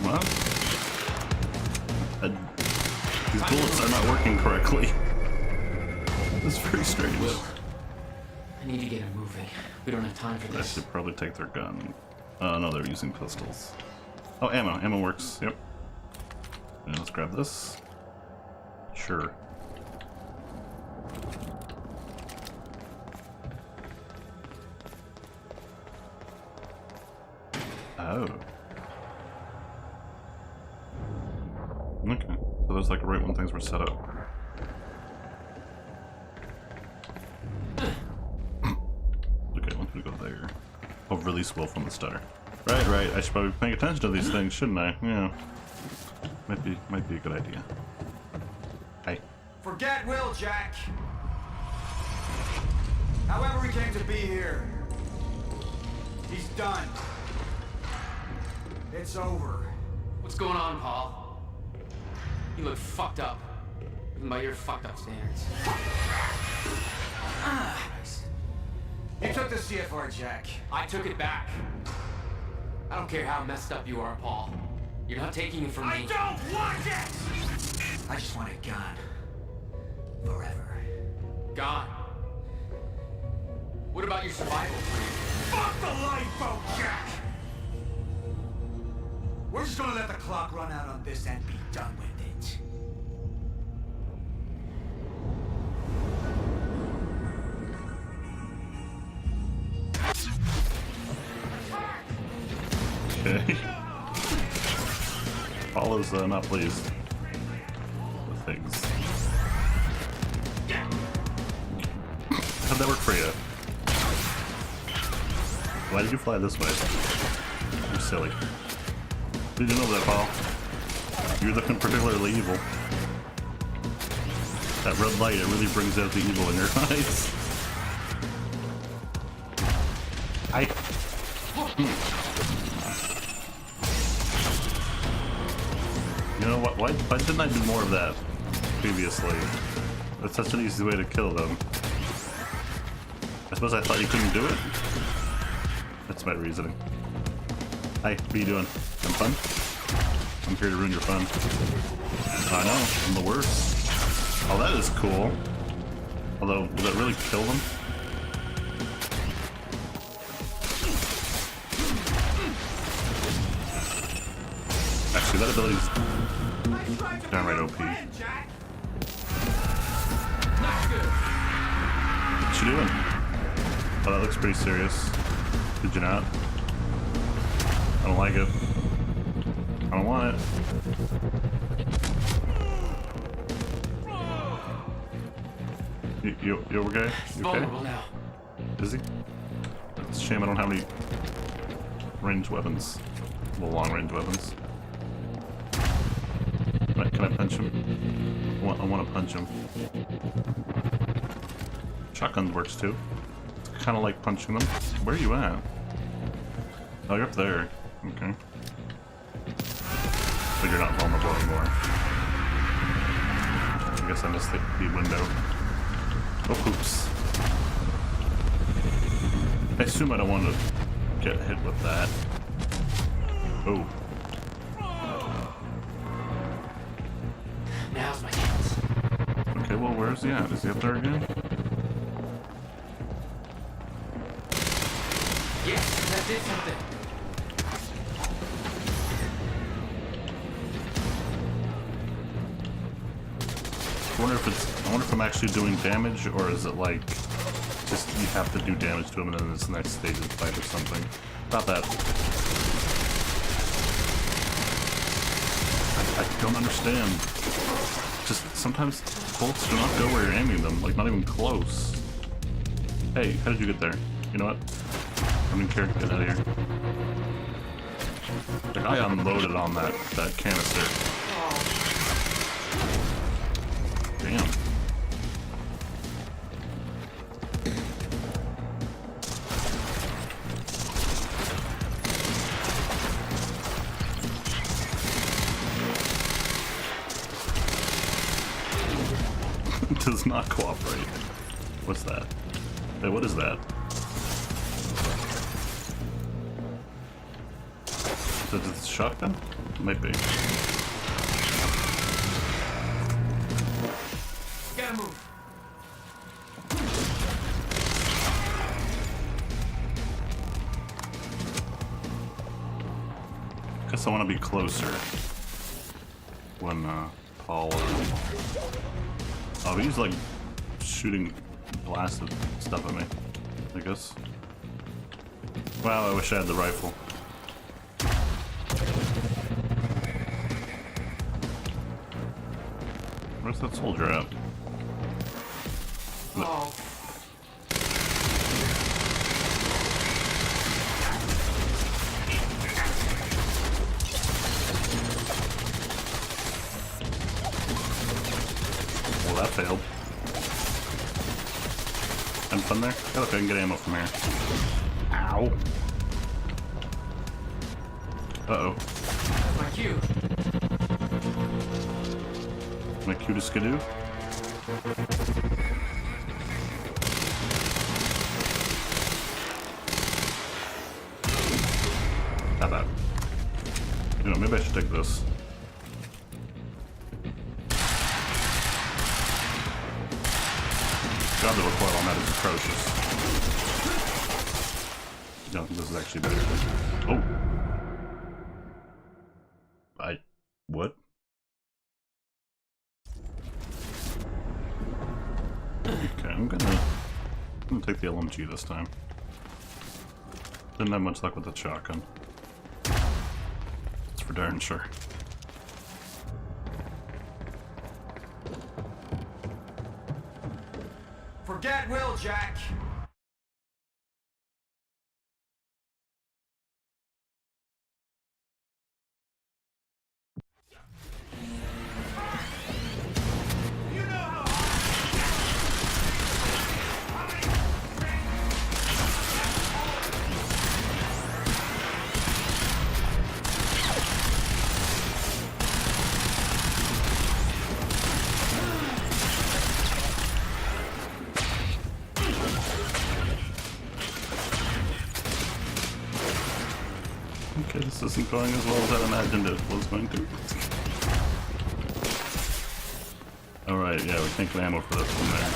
What? These bullets are not working correctly. This is very strange. Will, I need to get him moving. We don't have time for I this. should probably take their gun. No, they're using pistols. Oh, ammo. Ammo works. Yep. And let's grab this. Sure. Oh. Okay. So there's like right when things were set up. gonna go there. Oh, release Will from the stutter. Right, right. I should probably be paying attention to these things, shouldn't I? Yeah. Might be a good idea. Hey. Forget Will, Jack. However he came to be here, he's done. It's over. What's going on, Paul? You look fucked up. Even by your fucked up standards. You took the CFR, Jack. I took it back. I don't care how messed up you are, Paul. You're not taking it from me. I don't want it! I just want it gone. Forever. Gone. What about your survival plan? Fuck the lifeboat, Jack! We're just gonna let the clock run out on this and be done with it. Okay. Paul is not pleased with things. How'd that work for you? Why did you fly this way? You're silly. Did you know that, Paul? You're looking particularly evil. That red light, it really brings out the evil in your eyes. You know what? Why didn't I do more of that previously? That's such an easy way to kill them. I suppose I thought you couldn't do it? That's my reasoning. Hi, what are you doing? Some fun? I'm here to ruin your fun. I know, I'm the worst. Oh, that is cool. Although, will that really kill them? Actually, that ability's downright OP. What you doing? Oh, that looks pretty serious. Did you not? I don't like it. I don't want it. You okay? You okay? Now. Is he? It's a shame I don't have any ranged weapons. Well, long range weapons. Right, can I punch him? I want to punch him. Shotgun works too. It's kind of like punching them. Where are you at? Oh, you're up there. Okay. But you're not vulnerable anymore. I guess I missed the window. Oh, oops. I assume I don't want to get hit with that. Oh. Now's my chance. Okay, well, where's he at? Is he up there again? Yes, that did something. I wonder if I'm actually doing damage, or is it like just you have to do damage to him and then it's the next stage of the fight or something? Not that. I don't understand. Just sometimes bolts do not go where you're aiming them, like not even close. Hey, how did you get there? You know what? I don't even care. Get out of here. Like I unloaded on that canister. Damn. Does not cooperate. What's that? Hey, what is that? Is it a shotgun? Might be. Gotta move. Guess I want to be closer when Paul. Oh, he's like shooting blasted stuff at me. I guess. Wow, I wish I had the rifle. Where's that soldier at? Oh. that failed. I'm fun there? Oh, look, I can get ammo from here. Ow. Uh-oh. That's my cue. My cue to skidoo? How about? You know, maybe I should take this. God, the recoil on that is atrocious. No, this is actually better. Oh! What? Okay, I'm gonna take the LMG this time. Didn't have much luck with the shotgun. That's for darn sure. Forget Will, Jack! Okay, this isn't going as well as I imagined it was going to. Alright, yeah, we can't get ammo for this one there.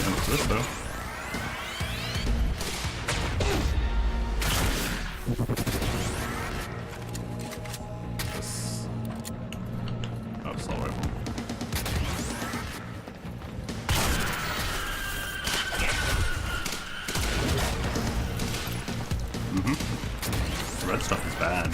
Ammo for this though. This... Oh, assault rifle. The red stuff is bad.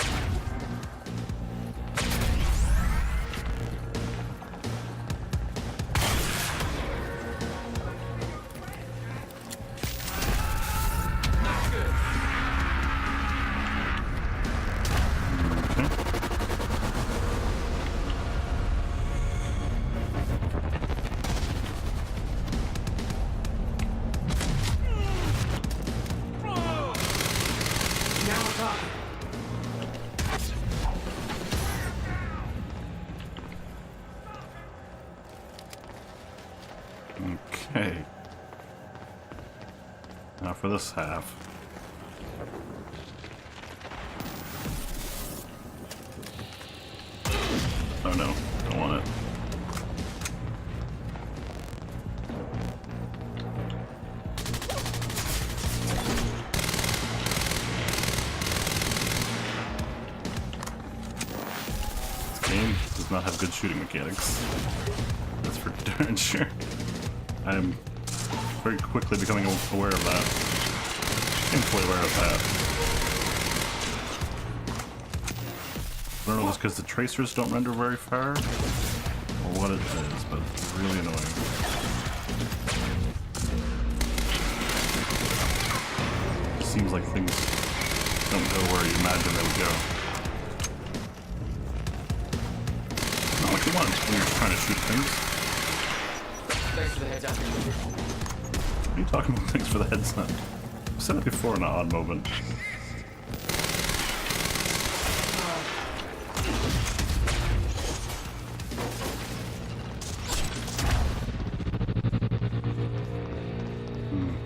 Okay. Now for this half. Oh no, don't want it. This game does not have good shooting mechanics. That's for darn sure. I'm very quickly becoming aware of that. Painfully aware of that. I don't know if it's because the tracers don't render very far, or what it is, but it's really annoying. It seems like things don't go where you imagine they would go. Not what you want when you're trying to shoot things. Thanks for the heads up. What are you talking about? Thanks for the heads up. I've said it before in an odd moment.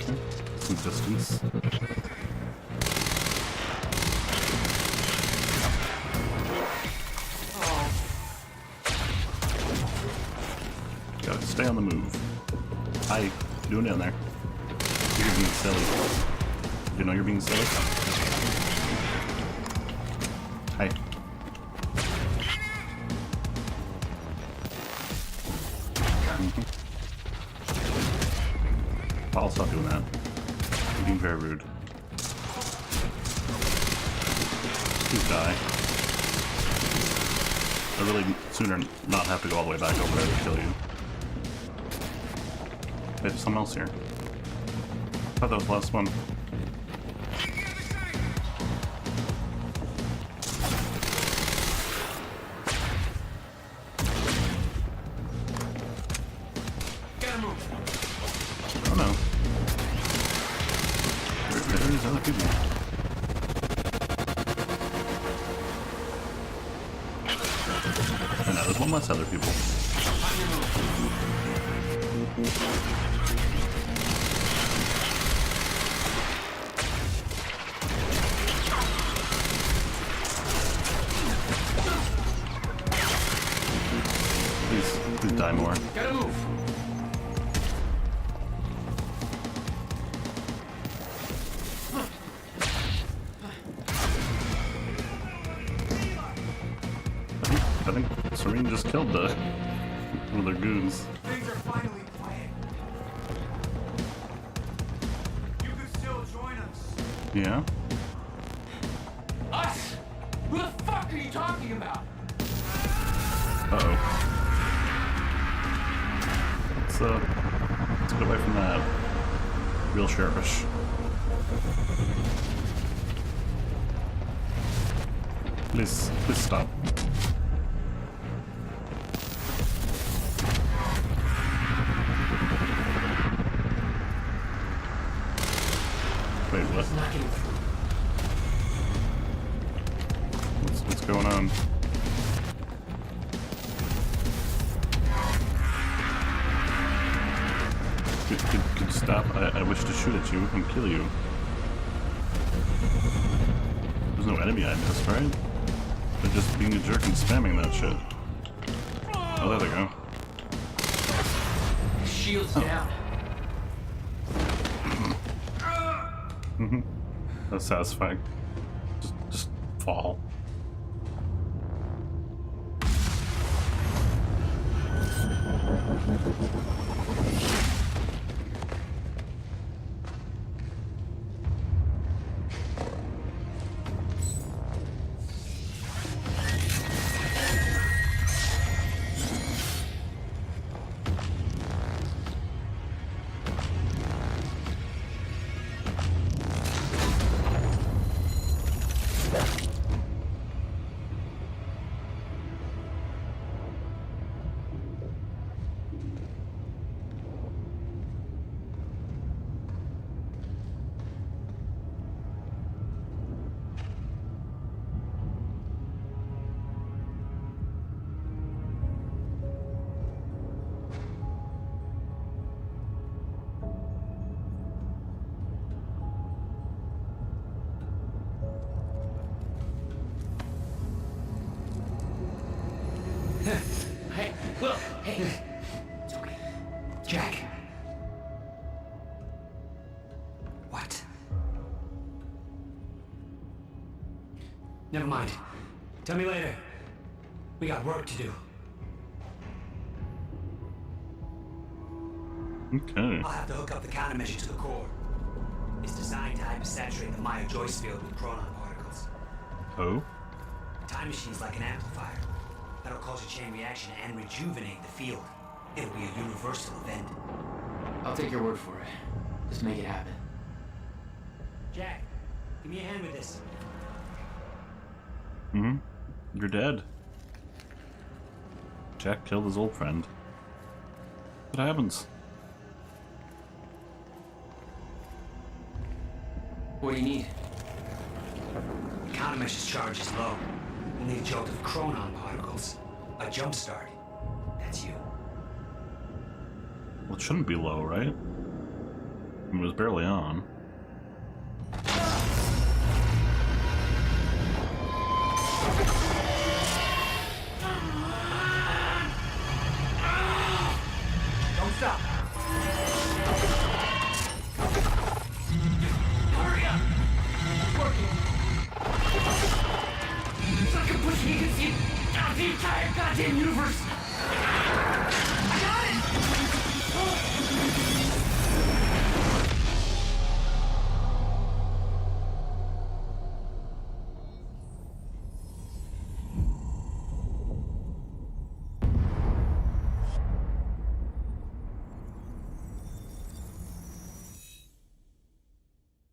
Okay, some distance. Gotta stay on the move. Hi, what you doing down there? You're being silly. You know you're being silly? Hi. I'll stop doing that. You're being very rude. Please die. I'd really sooner not have to go all the way back over there to kill you. Hey, there's someone else here. I thought that was the last one. gotta move. Oh no. There's other people. And now there's one less other people. Please die more. Gotta move. I think Serene just killed one of their goons. Things are finally quiet. You can still join us. Yeah? Us? Who the fuck are you talking about? Uh-oh. Let's get away from that. Real sherifish. Please stop. Wait, what? What's going on? Could you stop? I wish to shoot at you and kill you. There's no enemy I missed, right? They're just being a jerk and spamming that shit. Oh, there they go. Shield's down. That's satisfying. Just fall. Hey, Will, hey. It's okay. Jack. What? Never mind. Tell me later. We got work to do. Okay. I'll have to hook up the countermeasure to the core. It's designed to hypersaturate the Maya Joyce field with chronon particles. Oh? The time machine's like an amplifier. That'll cause a chain reaction and rejuvenate the field. It'll be a universal event. I'll take your word for it. Just make it happen. Jack, give me a hand with this. You're dead. Jack killed his old friend. What happens? What do you need? The countermeasure's charge is low. We'll need a jolt of chronon particles. A jump start. That's you. Well, it shouldn't be low, right? It was barely on. Don't stop. Hurry up. It's working. It's like a push me against the entire goddamn universe. I got it.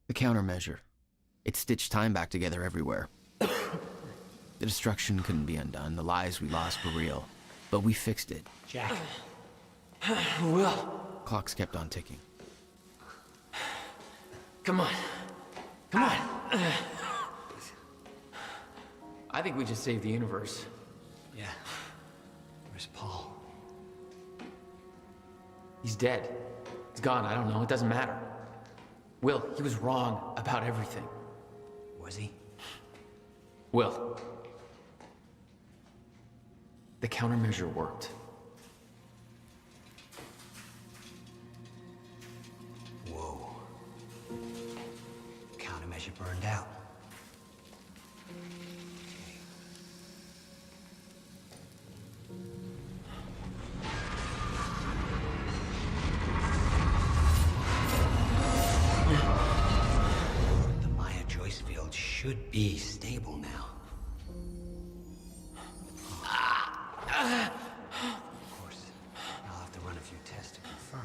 The countermeasure. It stitched time back together everywhere. The destruction couldn't be undone. The lives we lost were real. But we fixed it. Jack. Will. clocks kept on ticking. Come on. Come on. I think we just saved the universe. Yeah. Where's Paul? He's dead. He's gone, I don't know, it doesn't matter. Will, he was wrong about everything. Was he? Will. The countermeasure worked. Whoa. Countermeasure burned out. The Maya Joyce field should be stable now. Of course, I'll have to run a few tests to confirm.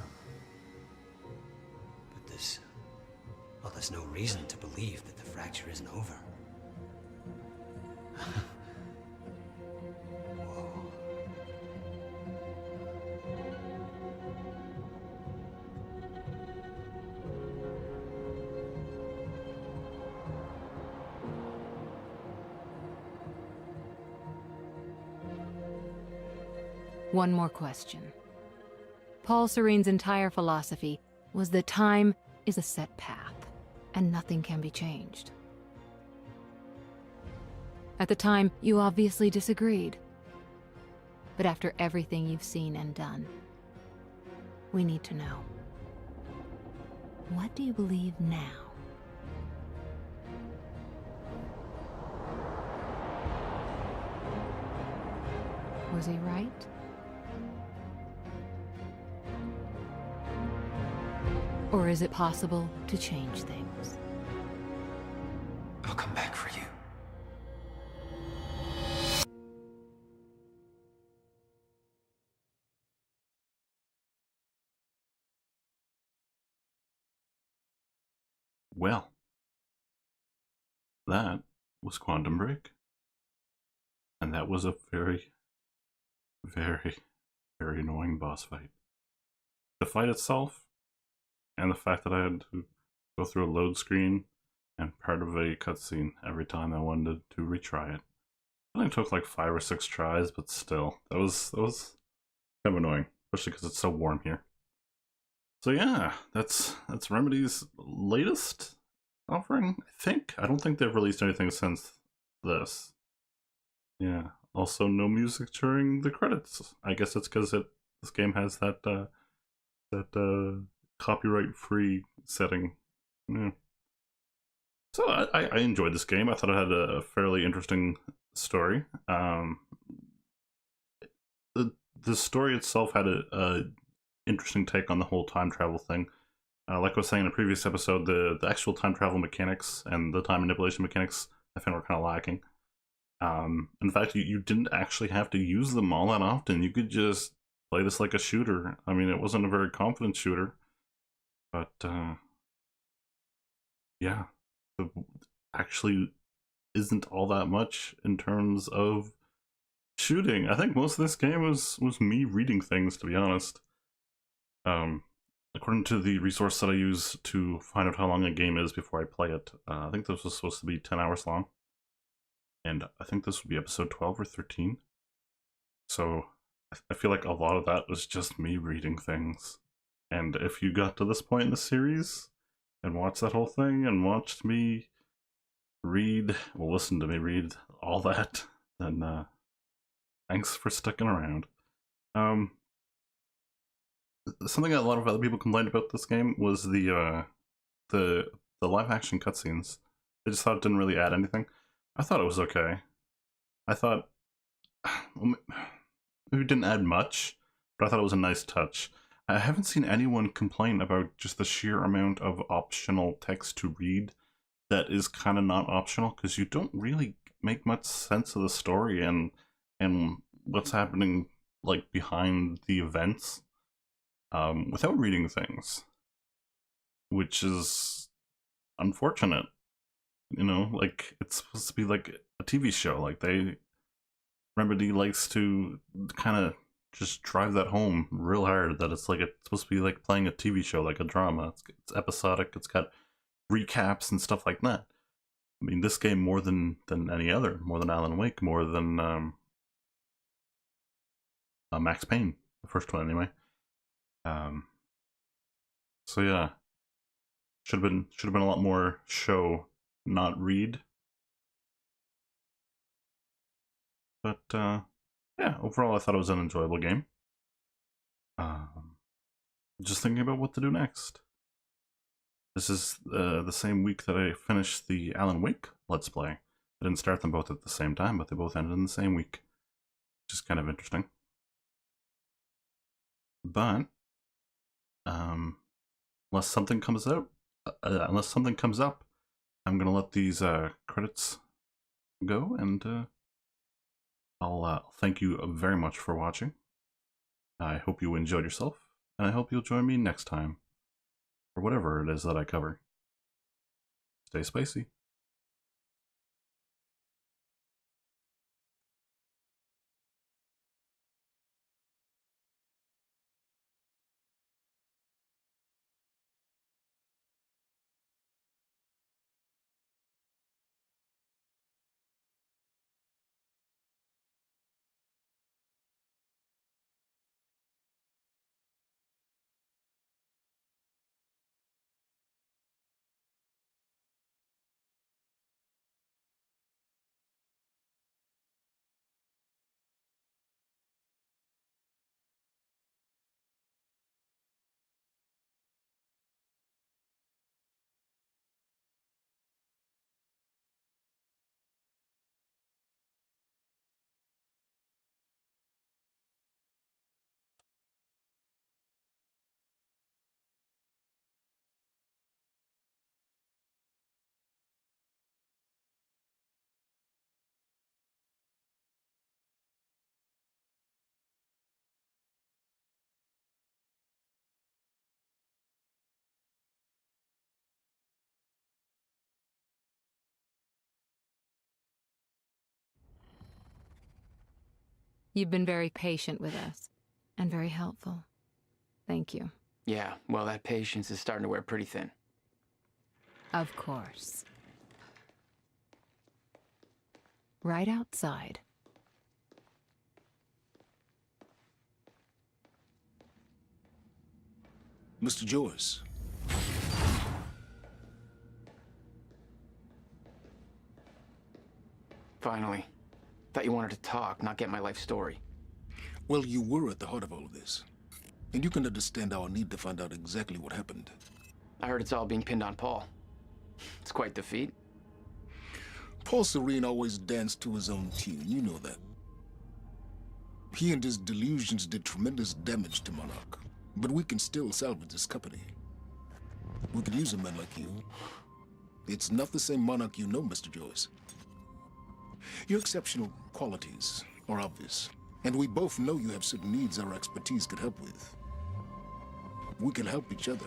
But there's no reason to believe that the fracture isn't over. Whoa. One more question. Paul Serene's entire philosophy was that time is a set path, and nothing can be changed. At the time, you obviously disagreed. But after everything you've seen and done, we need to know. What do you believe now? Was he right? Or is it possible to change things? I'll come back for you. Well, that was Quantum Break. And that was a very, very, very annoying boss fight. The fight itself, and the fact that I had to go through a load screen and part of a cutscene every time I wanted to retry it. It only took like 5 or 6 tries, but still, that was kind of annoying, especially because it's so warm here. So yeah, that's Remedy's latest offering, I think. I don't think they've released anything since this. Yeah. Also, no music during the credits. I guess it's because this game has that copyright-free setting. Yeah. So I enjoyed this game. I thought it had a fairly interesting story. The story itself had a interesting take on the whole time travel thing. Like I was saying in a previous episode, the actual time travel mechanics and the time manipulation mechanics I found were kind of lacking. In fact, you didn't actually have to use them all that often. You could just play this like a shooter. I mean, it wasn't a very confident shooter, but yeah, it actually isn't all that much in terms of shooting. I think most of this game was me reading things, to be honest. According to the resource that I use to find out how long a game is before I play it, I think this was supposed to be 10 hours long. And I think this would be episode 12 or 13. So I feel like a lot of that was just me reading things. And if you got to this point in the series and watched that whole thing and watched me read, well, listen to me read all that, then thanks for sticking around. Something that a lot of other people complained about this game was the live action cutscenes. They just thought it didn't really add anything. I thought it was okay. I thought maybe it didn't add much, but I thought it was a nice touch. I haven't seen anyone complain about just the sheer amount of optional text to read that is kind of not optional, because you don't really make much sense of the story and what's happening like behind the events without reading things, which is unfortunate. You know, like, it's supposed to be like a TV show. Like, Remedy likes to kind of just drive that home real hard. That it's supposed to be like playing a TV show, like a drama. It's episodic. It's got recaps and stuff like that. I mean, this game more than any other, more than Alan Wake, more than Max Payne, the first one anyway. So yeah, should have been a lot more show, not read. But yeah, overall I thought it was an enjoyable game. Just thinking about what to do next. This is the same week that I finished the Alan Wake Let's Play. I didn't start them both at the same time, but they both ended in the same week, which is kind of interesting. But unless something comes up, I'm gonna let these credits go, and I'll thank you very much for watching. I hope you enjoyed yourself, and I hope you'll join me next time for whatever it is that I cover. Stay spicy. You've been very patient with us, and very helpful. Thank you. Yeah, well, that patience is starting to wear pretty thin. Of course. Right outside. Mr. Joyce. Finally. Thought you wanted to talk, not get my life story. Well, you were at the heart of all of this. And you can understand our need to find out exactly what happened. I heard it's all being pinned on Paul. It's quite the feat. Paul Serene always danced to his own tune, you know that. He and his delusions did tremendous damage to Monarch. But we can still salvage this company. We could use a man like you. It's not the same Monarch you know, Mr. Joyce. Your exceptional qualities are obvious, and we both know you have certain needs our expertise could help with. We can help each other.